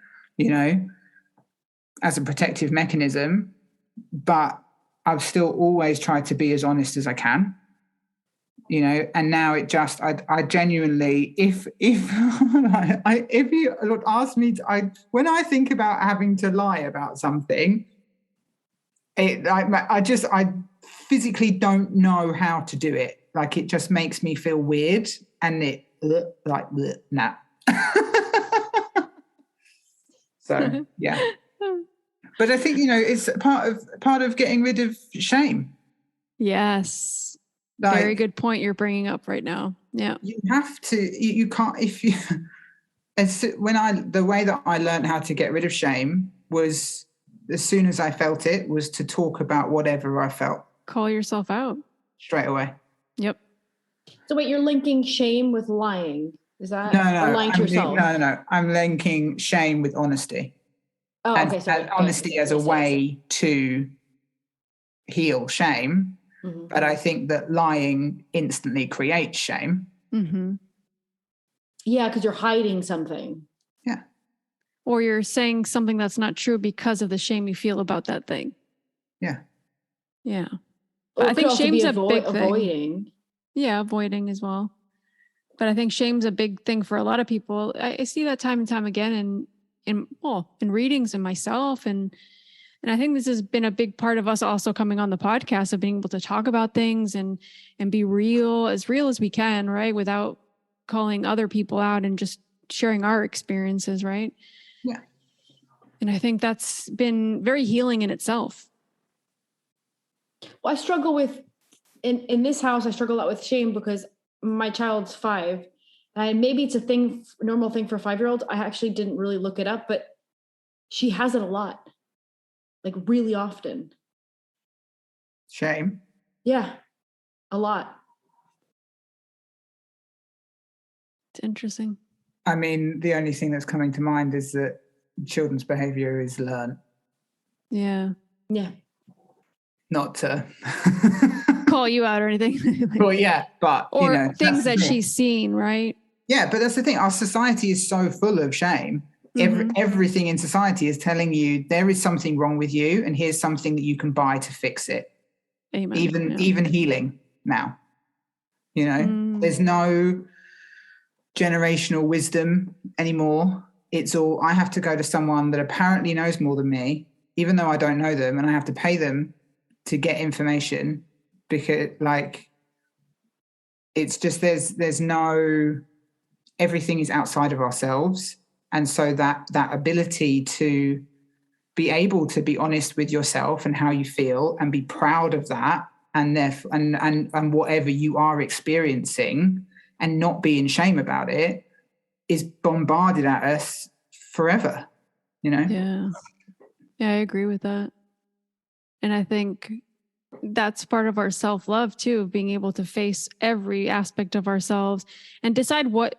as a protective mechanism, but I've still always tried to be as honest as I can, and now I genuinely, if you ask me when I think about having to lie about something, I physically don't know how to do it. Like, it just makes me feel weird, and nah. So yeah. But I think, it's part of getting rid of shame. Yes. Very good point you're bringing up right now. Yeah. You have to, you can't, the way that I learned how to get rid of shame was, as soon as I felt it, was to talk about whatever I felt. Call yourself out. Straight away. Yep. So wait, you're linking shame with lying. Is that lying to yourself? No. I'm linking shame with honesty. Oh, okay. And honesty as a way to heal shame. Mm-hmm. But I think that lying instantly creates shame. Mm-hmm. Yeah, because you're hiding something. Yeah. Or you're saying something that's not true because of the shame you feel about that thing. Yeah. Yeah. I think shame's a big thing. Avoiding. Yeah, avoiding as well. But I think shame's a big thing for a lot of people. I see that time and time again in readings and myself. And I think this has been a big part of us also coming on the podcast, of being able to talk about things and be real as we can, right? Without calling other people out, and just sharing our experiences, right? Yeah. And I think that's been very healing in itself. Well, I struggle with, in this house, I struggle a lot with shame because my child's 5. And maybe it's a normal thing for a 5-year-old. I actually didn't really look it up, but she has it a lot, like really often. Shame? Yeah, a lot. It's interesting. I mean, the only thing that's coming to mind is that children's behavior is learned. Yeah. Yeah. Not to call you out or anything. Well, yeah, but or things that she's seen, right? Yeah, but that's the thing. Our society is so full of shame. Mm-hmm. Everything in society is telling you there is something wrong with you, and here's something that you can buy to fix it. Amen. Even healing now. There's no generational wisdom anymore. It's all, I have to go to someone that apparently knows more than me, even though I don't know them, and I have to pay them to get information, because it's just there's no, everything is outside of ourselves. And so that ability to be able to be honest with yourself and how you feel and be proud of that, and therefore, and whatever you are experiencing, and not be in shame about it, is bombarded at us forever, you know? Yeah, I agree with that. And I think that's part of our self-love too, being able to face every aspect of ourselves and decide what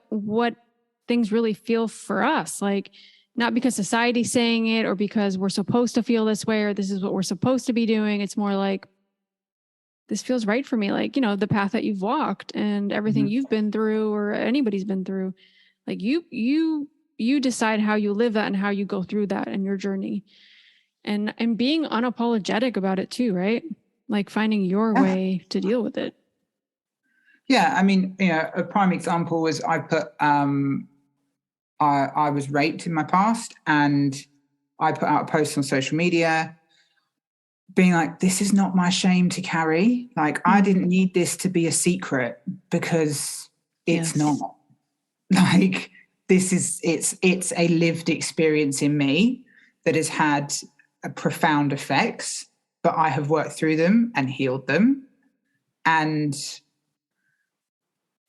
things really feel for us. Like, not because society's saying it or because we're supposed to feel this way or this is what we're supposed to be doing. It's more like, this feels right for me. Like, you know, the path that you've walked and everything you've been through or anybody's been through, like you decide how you live that and how you go through that in your journey, and being unapologetic about it too, right? Like finding your way to deal with it. Yeah. I mean, you know, a prime example was I put, I was raped in my past, and I put out a post on social media being like, this is not my shame to carry. Like, I didn't need this to be a secret, because it's not. Like, this is, it's a lived experience in me that has had a profound effects, but I have worked through them and healed them. And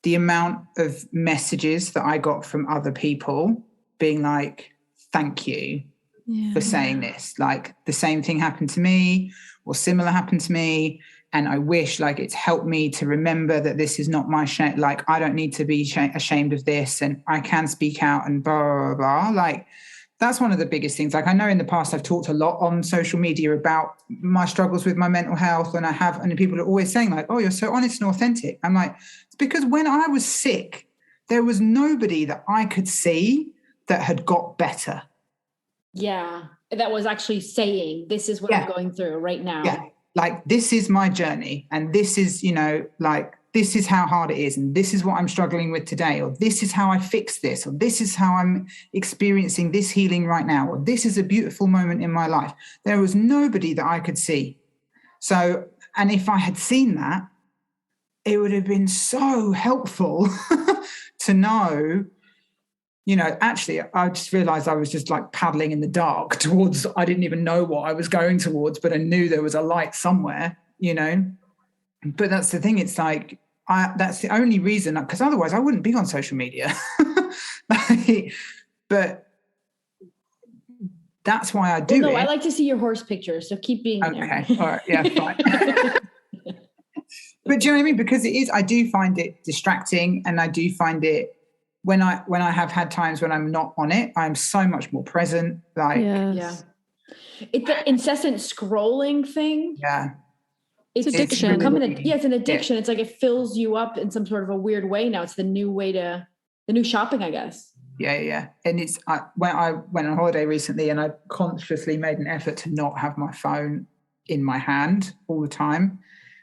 the amount of messages that I got from other people being like, thank you for saying this. Like, the same thing happened to me or similar happened to me. And I wish, like, it's helped me to remember that this is not my shame. Like, I don't need to be ashamed of this, and I can speak out and blah, blah, blah. Like, that's one of the biggest things. Like, I know in the past I've talked a lot on social media about my struggles with my mental health, and people are always saying like, oh, you're so honest and authentic. I'm like, it's because when I was sick, there was nobody that I could see that had got better. Yeah. That was actually saying, this is what I'm going through right now. Yeah. Like, this is my journey, and this is, you know, like, this is how hard it is, and this is what I'm struggling with today, or this is how I fix this, or this is how I'm experiencing this healing right now, or this is a beautiful moment in my life. There was nobody that I could see. So, and if I had seen that, it would have been so helpful to know, you know, actually, I just realized I was just like paddling in the dark towards, I didn't even know what I was going towards, but I knew there was a light somewhere, you know. But that's the thing. It's like, that's the only reason, because otherwise I wouldn't be on social media. But that's why I do it. I like to see your horse pictures, so keep being there. Okay, all right, yeah, fine. But do you know what I mean? Because it is, I do find it distracting, and I do find it, when I have had times when I'm not on it, I'm so much more present. Like, it's the incessant scrolling thing. Yeah. It's addiction. It's an addiction. It's like, it fills you up in some sort of a weird way now. It's the new way the new shopping, I guess. Yeah. And it's, when I went on holiday recently, and I consciously made an effort to not have my phone in my hand all the time.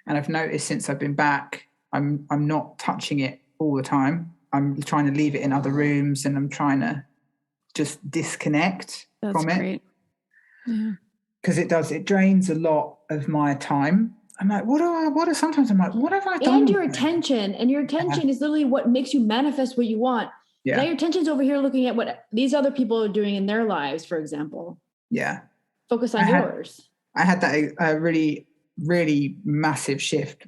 And I've noticed since I've been back, I'm not touching it all the time. I'm trying to leave it in other rooms, and I'm trying to just disconnect from it. Great. Yeah. Because it drains a lot of my time. I'm like, sometimes I'm like, what have I done? And your attention is literally what makes you manifest what you want. Yeah. Now your attention's over here looking at what these other people are doing in their lives, for example. Yeah. Focus on yours. I had that really, really massive shift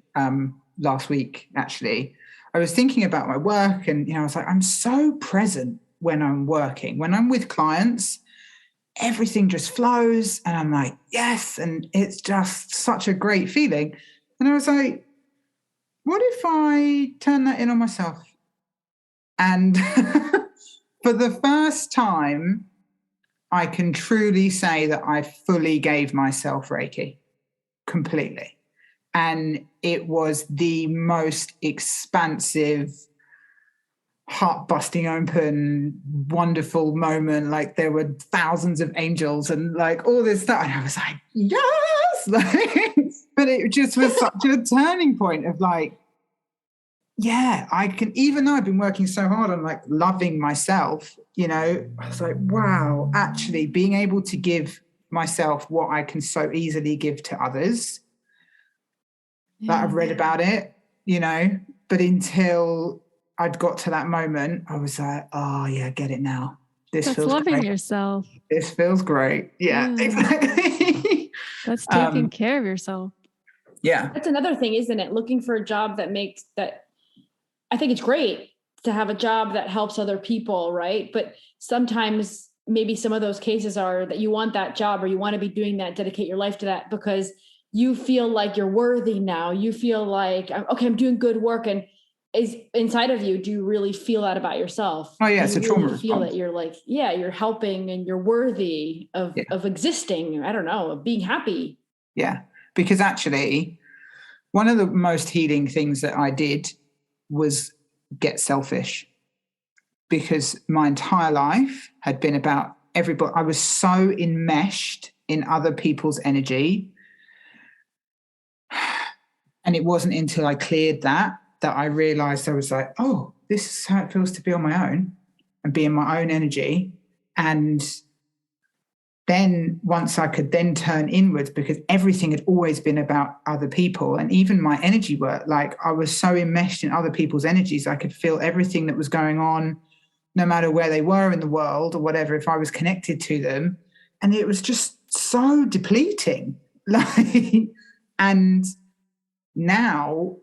last week, actually. I was thinking about my work, and, you know, I was like, I'm so present when I'm working. When I'm with clients, everything just flows, and I'm like, yes, and it's just such a great feeling. And I was like, what if I turn that in on myself? And for the first time, I can truly say that I fully gave myself Reiki, completely. And it was the most expansive, heart busting open, wonderful moment. Like, there were thousands of angels and like all this stuff. And I was like, yes! Like, but it just was such a turning point of like, yeah, I can, even though I've been working so hard on like loving myself, you know, I was like, wow, actually being able to give myself what I can so easily give to others. That I've read about it, you know, But until I'd got to that moment, I was like, oh yeah, I get it now. This That's feels loving great. Yourself. This feels great. Yeah, exactly. That's taking care of yourself. Yeah. That's another thing, isn't it? Looking for a job that I think it's great to have a job that helps other people, right? But sometimes maybe some of those cases are that you want that job or you want to be doing that, dedicate your life to that because you feel like you're worthy now. You feel like, okay, I'm doing good work. And is inside of you, do you really feel that about yourself? Oh yeah, it's a trauma response. Feel that you're like, yeah, you're helping and you're worthy of existing. I don't know, of being happy. Yeah, because actually, one of the most healing things that I did was get selfish, because my entire life had been about everybody. I was so enmeshed in other people's energy. And it wasn't until I cleared that I realized I was like, oh, this is how it feels to be on my own and be in my own energy. And then once I could then turn inwards, because everything had always been about other people, and even my energy work, like I was so enmeshed in other people's energies, I could feel everything that was going on, no matter where they were in the world or whatever, if I was connected to them. And it was just so depleting. And now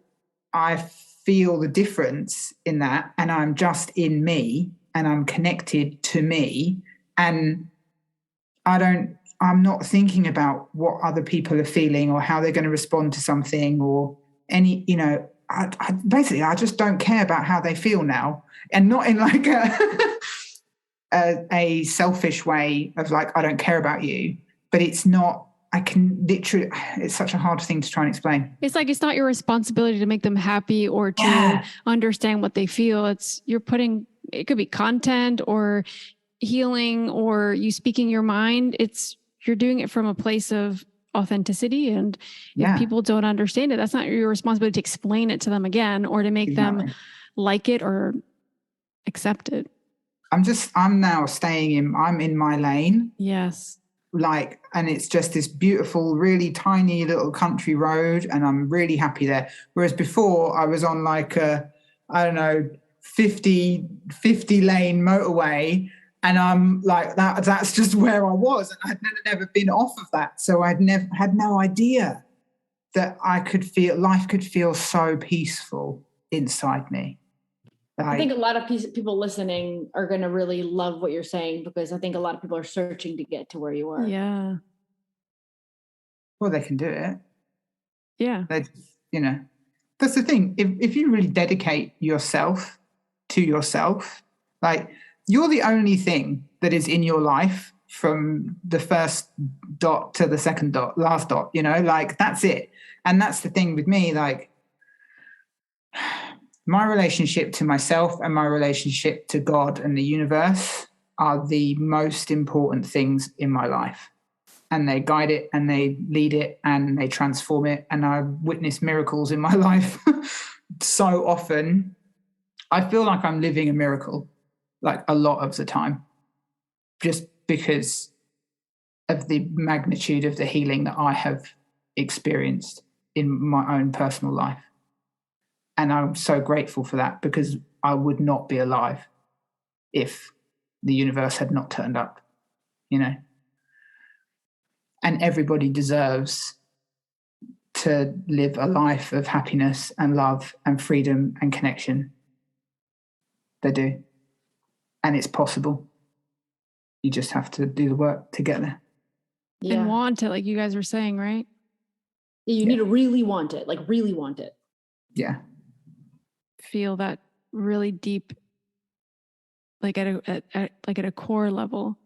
I feel the difference in that, and I'm just in me and I'm connected to me, and I'm not thinking about what other people are feeling or how they're going to respond to something or any, I just don't care about how they feel now, and not in like a selfish way of like, I don't care about you, but it's not, I can literally, it's such a hard thing to try and explain. It's like, it's not your responsibility to make them happy or to understand what they feel. It could be content or healing or you speaking your mind. You're doing it from a place of authenticity. And if people don't understand it, that's not your responsibility to explain it to them again or to make them like it or accept it. I'm now I'm in my lane. Yes. And it's just this beautiful, really tiny little country road, and I'm really happy there. Whereas before I was on like a, I don't know, 50 lane motorway, and I'm like, that's just where I was. And I'd never been off of that. So I'd never had no idea that life could feel so peaceful inside me. I think a lot of people listening are going to really love what you're saying, because I think a lot of people are searching to get to where you are. Yeah. Well, they can do it. Yeah. That's the thing. If you really dedicate yourself to yourself, like you're the only thing that is in your life from the first dot to the second dot, last dot, like that's it. And that's the thing with me, like, my relationship to myself and my relationship to God and the universe are the most important things in my life. And they guide it and they lead it and they transform it. And I've witnessed miracles in my life so often. I feel like I'm living a miracle, like a lot of the time, just because of the magnitude of the healing that I have experienced in my own personal life. And I'm so grateful for that, because I would not be alive if the universe had not turned up, And everybody deserves to live a life of happiness and love and freedom and connection. They do. And it's possible. You just have to do the work to get there. Yeah. And want it, like you guys were saying, right? You need to really want it, like really want it. Yeah. Feel that really deep, like at a core level.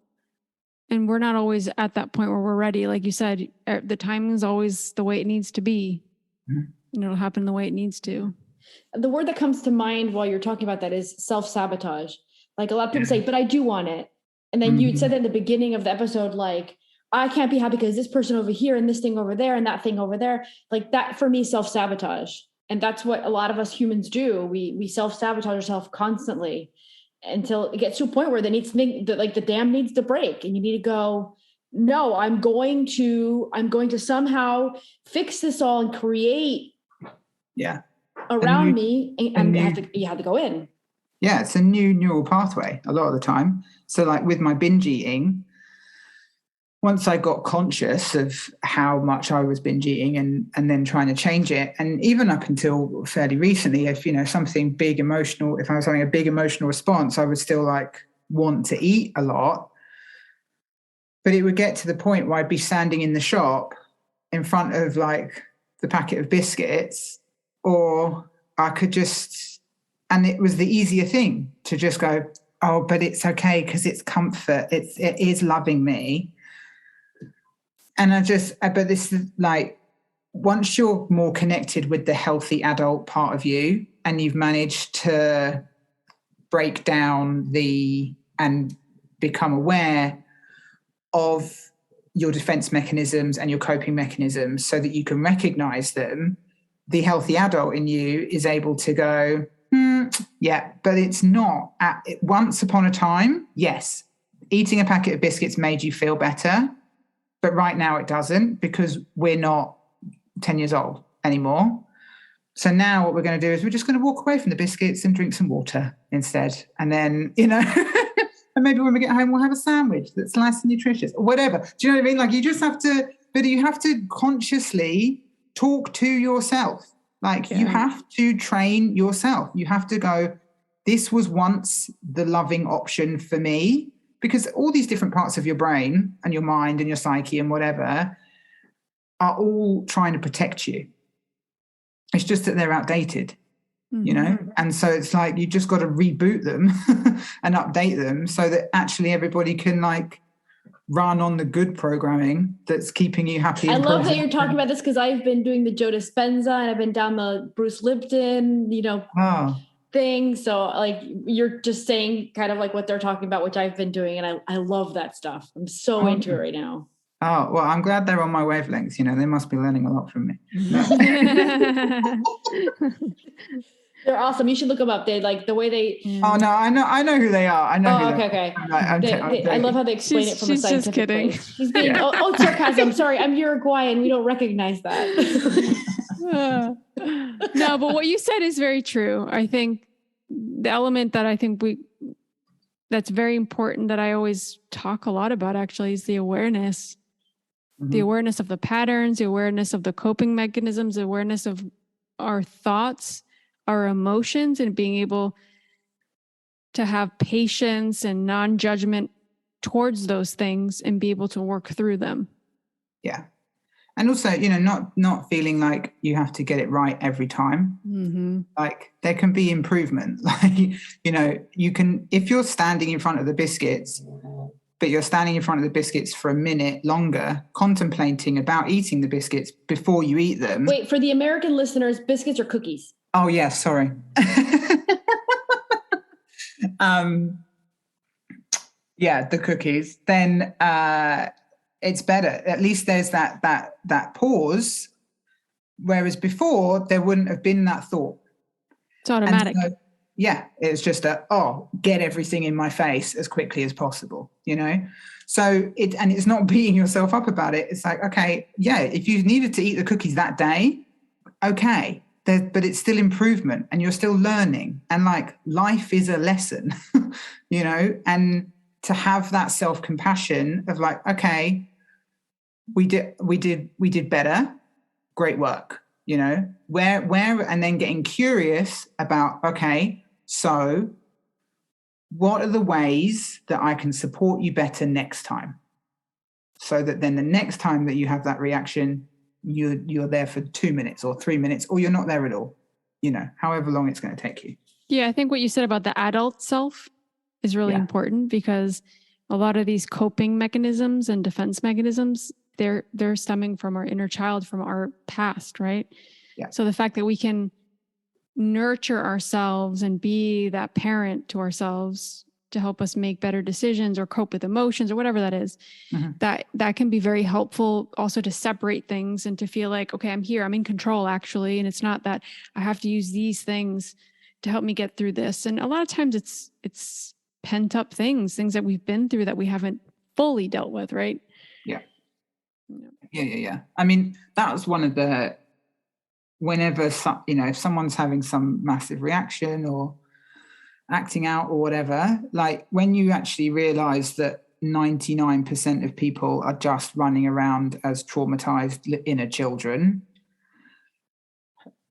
And we're not always at that point where we're ready. Like you said, the timing is always the way it needs to be. Mm-hmm. And it'll happen the way it needs to. The word that comes to mind while you're talking about that is self-sabotage. Like a lot of people say, but I do want it. And then you said at the beginning of the episode, like, I can't be happy because this person over here and this thing over there and that thing over there. Like that for me, self-sabotage. And that's what a lot of us humans do. We self-sabotage ourselves constantly until it gets to a point where they need to think that like the dam needs to break and you need to go, no, I'm going to somehow fix this all and create around me, and you have to go in. Yeah, it's a new neural pathway a lot of the time. So like with my binge eating, once I got conscious of how much I was binge eating and then trying to change it, and even up until fairly recently, if something big emotional, if I was having a big emotional response, I would still like want to eat a lot. But it would get to the point where I'd be standing in the shop in front of like the packet of biscuits, or I could just, and it was the easier thing to just go, oh, but it's okay because it's comfort. It is loving me. And but this is like, once you're more connected with the healthy adult part of you and you've managed to break down and become aware of your defense mechanisms and your coping mechanisms so that you can recognize them, the healthy adult in you is able to go, yeah, but it's not. Once upon a time, yes, eating a packet of biscuits made you feel better. But right now it doesn't, because we're not 10 years old anymore. So now what we're going to do is we're just going to walk away from the biscuits and drink some water instead. And then, and maybe when we get home, we'll have a sandwich that's nice and nutritious or whatever. Do you know what I mean? Like you have to consciously talk to yourself. Like you have to train yourself. You have to go, this was once the loving option for me. Because all these different parts of your brain and your mind and your psyche and whatever are all trying to protect you. It's just that they're outdated, And so it's like you just got to reboot them and update them so that actually everybody can like run on the good programming that's keeping you happy. I love that you're talking about this because I've been doing the Joe Dispenza and I've been down the Bruce Lipton, thing. So like you're just saying kind of like what they're talking about, which I've been doing. And I love that stuff. I'm so into it right now. Oh, well, I'm glad they're on my wavelengths. They must be learning a lot from me. They're awesome. You should look them up. They like the way they. Oh no, I know who they are. I know. Oh, okay. I love how they explain it from a scientific kidding. place. She's being sarcasm. Sorry, I'm Uruguayan. We don't recognize that. No, but what you said is very true. I think the element that that's very important that I always talk a lot about actually is the awareness. Mm-hmm. The awareness of the patterns, the awareness of the coping mechanisms, the awareness of our thoughts, our emotions, and being able to have patience and non-judgment towards those things and be able to work through them. Yeah. And also, not feeling like you have to get it right every time. Mm-hmm. Like there can be improvement. Like, you can, if you're standing in front of the biscuits, but you're standing in front of the biscuits for a minute longer, contemplating about eating the biscuits before you eat them. Wait, for the American listeners, biscuits or cookies? Oh, yeah, sorry. Yeah, the cookies. Then, it's better. At least there's that pause, whereas before there wouldn't have been that thought. It's automatic. So, it's just get everything in my face as quickly as possible, So it's not beating yourself up about it. It's like, okay, if you needed to eat the cookies that day, okay, but it's still improvement and you're still learning, and like life is a lesson, and to have that self-compassion of like, okay, we did better, great work, where, and then getting curious about, okay, so what are the ways that I can support you better next time? So that then the next time that you have that reaction, you're there for 2 minutes or 3 minutes, or you're not there at all, however long it's going to take you. Yeah, I think what you said about the adult self is really important, because a lot of these coping mechanisms and defense mechanisms, they're stemming from our inner child, from our past, right? Yeah. So the fact that we can nurture ourselves and be that parent to ourselves to help us make better decisions or cope with emotions or whatever that is, mm-hmm. that can be very helpful also to separate things and to feel like, okay, I'm here, I'm in control actually. And it's not that I have to use these things to help me get through this. And a lot of times it's pent up things that we've been through that we haven't fully dealt with, right? Yeah. I mean, that was one of the whenever, if someone's having some massive reaction or acting out or whatever, like when you actually realize that 99% of people are just running around as traumatized inner children,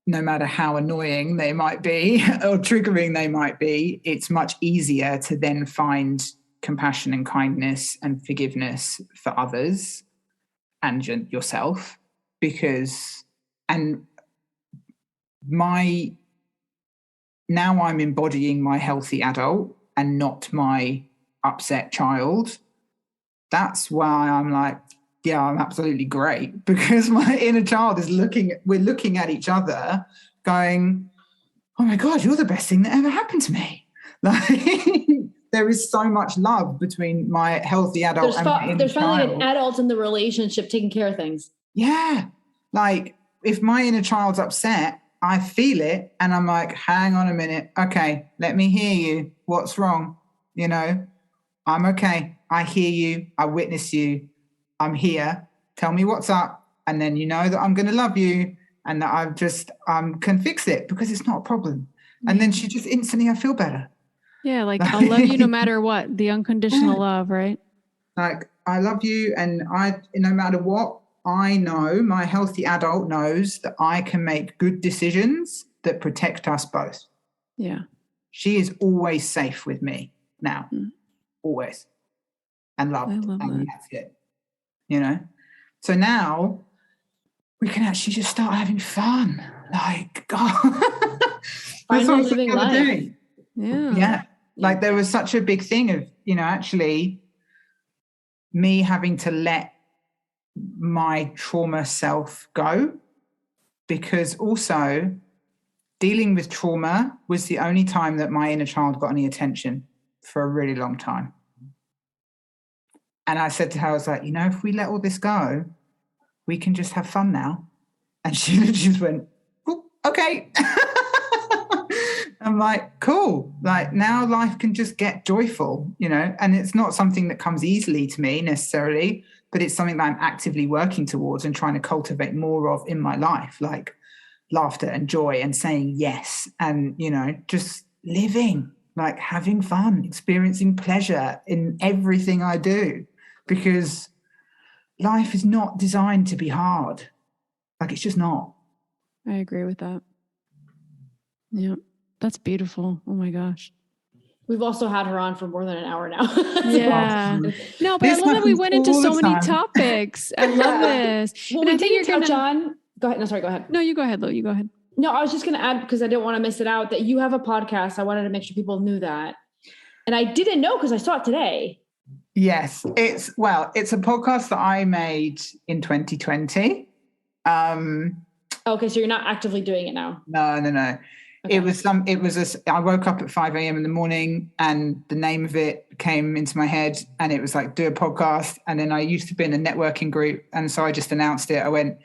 no matter how annoying they might be or triggering they might be, it's much easier to then find compassion and kindness and forgiveness for others and yourself, now I'm embodying my healthy adult and not my upset child. That's why I'm like, yeah, I'm absolutely great, because my inner child we're looking at each other going, oh my God, you're the best thing that ever happened to me. Like, there is so much love between my healthy adult and my inner child. There's finally an adult in the relationship taking care of things. Yeah. Like, if my inner child's upset, I feel it and I'm like, hang on a minute. Okay, let me hear you. What's wrong? I'm okay. I hear you. I witness you. I'm here. Tell me what's up. And then you know that I'm going to love you and that I just can fix it because it's not a problem. And then she just instantly, I feel better. Yeah, like I'll love you no matter what. The unconditional love, right? Like, I love you, and no matter what, I know, my healthy adult knows that I can make good decisions that protect us both. Yeah. She is always safe with me now. Always. And loved. I love and that. that's it. So now we can actually just start having fun. Like, God. That's what I was living the other life. day. Yeah. Yeah. Like, there was such a big thing of, actually me having to let my trauma self go, because also dealing with trauma was the only time that my inner child got any attention for a really long time. And I said to her, I was like, if we let all this go, we can just have fun now. And she just went, oh, okay. I'm like, cool. Like, now life can just get joyful, and it's not something that comes easily to me necessarily, but it's something that I'm actively working towards and trying to cultivate more of in my life, like laughter and joy and saying yes and, just living, like having fun, experiencing pleasure in everything I do, because life is not designed to be hard. Like, it's just not. I agree with that. Yeah. That's beautiful. Oh my gosh. We've also had her on for more than an hour now. Yeah. No, but I love that we went into so many topics. I love this. Well, and we I think didn't you're touch on. Go ahead. No, sorry. Go ahead. No, you go ahead, Lo. You go ahead. No, I was just going to add, because I didn't want to miss it out, that you have a podcast. I wanted to make sure people knew that. And I didn't know because I saw it today. Yes. It's a podcast that I made in 2020. Okay. So you're not actively doing it now. No. Okay. I woke up at 5 a.m. in the morning and the name of it came into my head, and it was like, do a podcast. And then I used to be in a networking group. And so I just announced it. I went,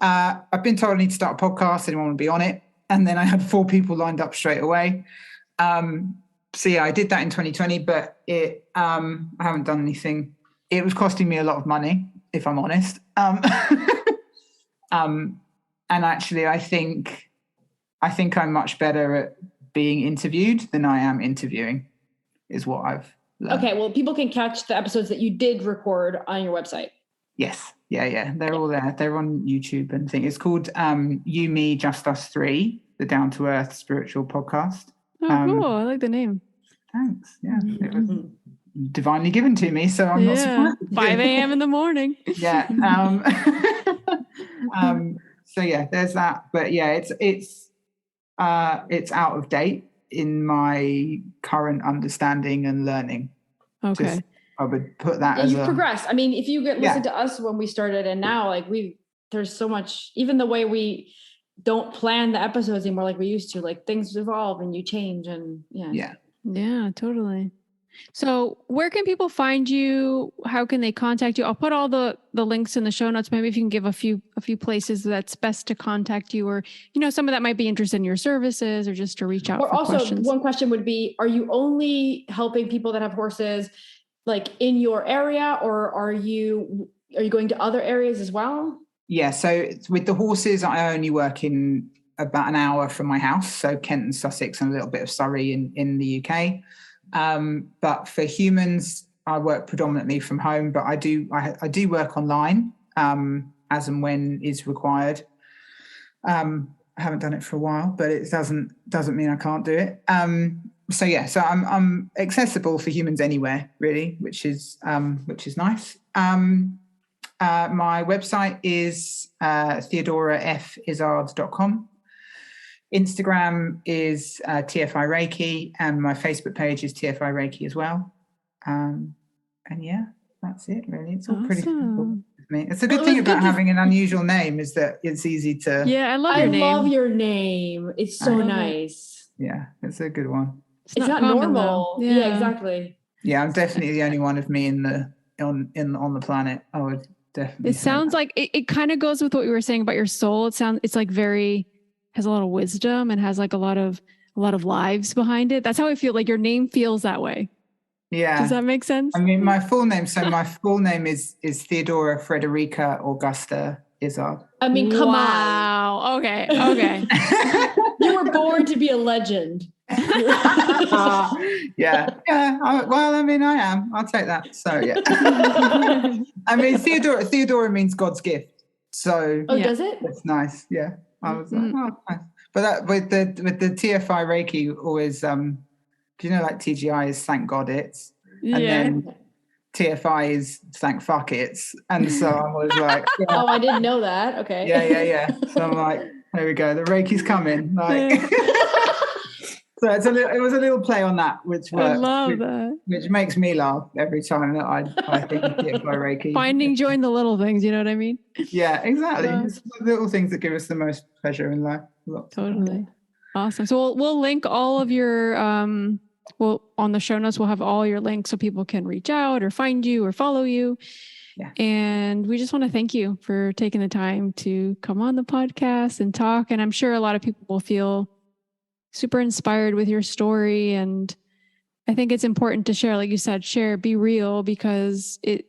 I've been told I need to start a podcast. Anyone want to be on it? And then I had 4 people lined up straight away. So yeah, I did that in 2020, but I haven't done anything. It was costing me a lot of money, if I'm honest. And actually, I think I'm much better at being interviewed than I am interviewing, is what I've learned. Okay, well, people can catch the episodes that you did record on your website. Yes. Yeah. They're all there. They're on YouTube and things. It's called You, Me, Just Us 3, the Down to Earth Spiritual Podcast. Oh, cool. I like the name. Thanks. Yeah. It was divinely given to me, so I'm not surprised. 5 a.m. in the morning. Yeah. So yeah, there's that. But yeah, it's out of date in my current understanding and learning. Okay. I would put that Yeah, as you've progressed. I mean, if you listen to us when we started and now, like, there's so much, even the way we don't plan the episodes anymore like we used to, like, things evolve and you change, and Yeah, totally. So where can people find you? How can they contact you? I'll put all the links in the show notes. Maybe if you can give a few places that's best to contact you, or, someone that might be interested in your services, or just to reach out for questions. One question would be, are you only helping people that have horses like in your area, or are you going to other areas as well? Yeah, so with the horses, I only work in about an hour from my house, so Kent and Sussex and a little bit of Surrey in the UK. But for humans, I work predominantly from home, but I do work online as and when is required. I haven't done it for a while, but it doesn't mean I can't do it. So I'm accessible for humans anywhere, really, which is nice. My website is theodoraizzard.com. Instagram is TFI Reiki, and my Facebook page is TFI Reiki as well. And yeah, that's it, really. It's all pretty simple with me. It's a good thing about having an unusual name is that it's easy to... Yeah, I love your name. It's so nice. Yeah, it's a good one. It's not normal. Yeah, exactly. Yeah, I'm definitely the only one of me on the planet. I would definitely. It sounds like it kind of goes with what you were saying about your soul. It's like has a lot of wisdom and has like a lot of lives behind it. That's how I feel. Like your name feels that way. Yeah. Does that make sense? I mean, my full name is Theodora Frederica Augusta Izzard. I mean, come on. Wow. Okay. You were born to be a legend. Yeah. Well, I mean, I am. I'll take that. So yeah. I mean, Theodora means God's gift. So does it? That's nice. Yeah. I was like, nice. But with the TFI Reiki, always do you know, like TGI is thank God it's, and then TFI is thank fuck it's, and so I was like, oh, I didn't know that. Okay. Yeah. So I'm like, there we go, the Reiki's coming. Like, so it was a little play on that, which works. I love that. Which makes me laugh every time that I think of TFI Reiki. Finding joy in the little things, you know what I mean? Yeah, exactly. It's the little things that give us the most pleasure in life. Totally. Awesome. So we'll link all of your on the show notes, we'll have all your links so people can reach out or find you or follow you. Yeah. And we just want to thank you for taking the time to come on the podcast and talk. And I'm sure a lot of people will feel super inspired with your story. And I think it's important to share, like you said, be real, because it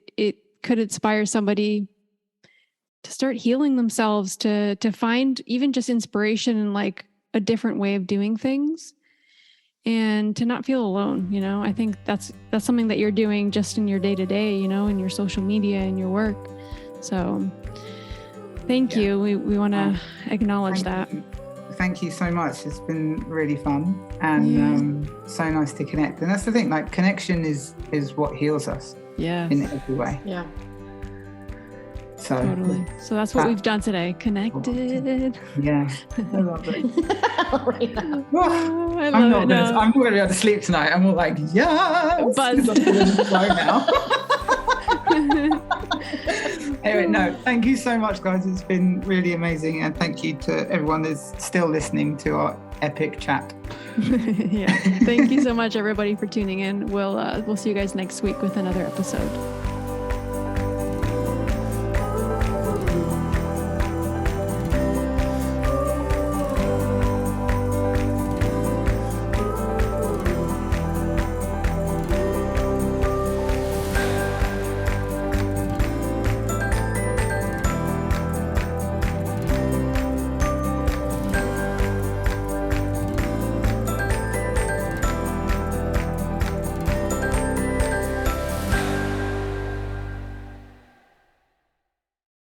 could inspire somebody to start healing themselves, to find even just inspiration in like a different way of doing things, and to not feel alone. You know, I think that's something that you're doing just in your day-to-day, you know, in your social media and your work. So thank you. We want to acknowledge that. Thank you so much. It's been really fun and so nice to connect. And that's the thing, like connection is what heals us. Yeah. In every way. Yeah. So totally. So that's what we've done today. Connected. Yeah. I love it. Right now. I'm not going to be able to sleep tonight. I'm all like, yes. Buzz. Now. Anyway, no, thank you so much, guys. It's been really amazing, and thank you to everyone that's still listening to our epic chat. Yeah, thank you so much, everybody, for tuning in. We'll see you guys next week with another episode.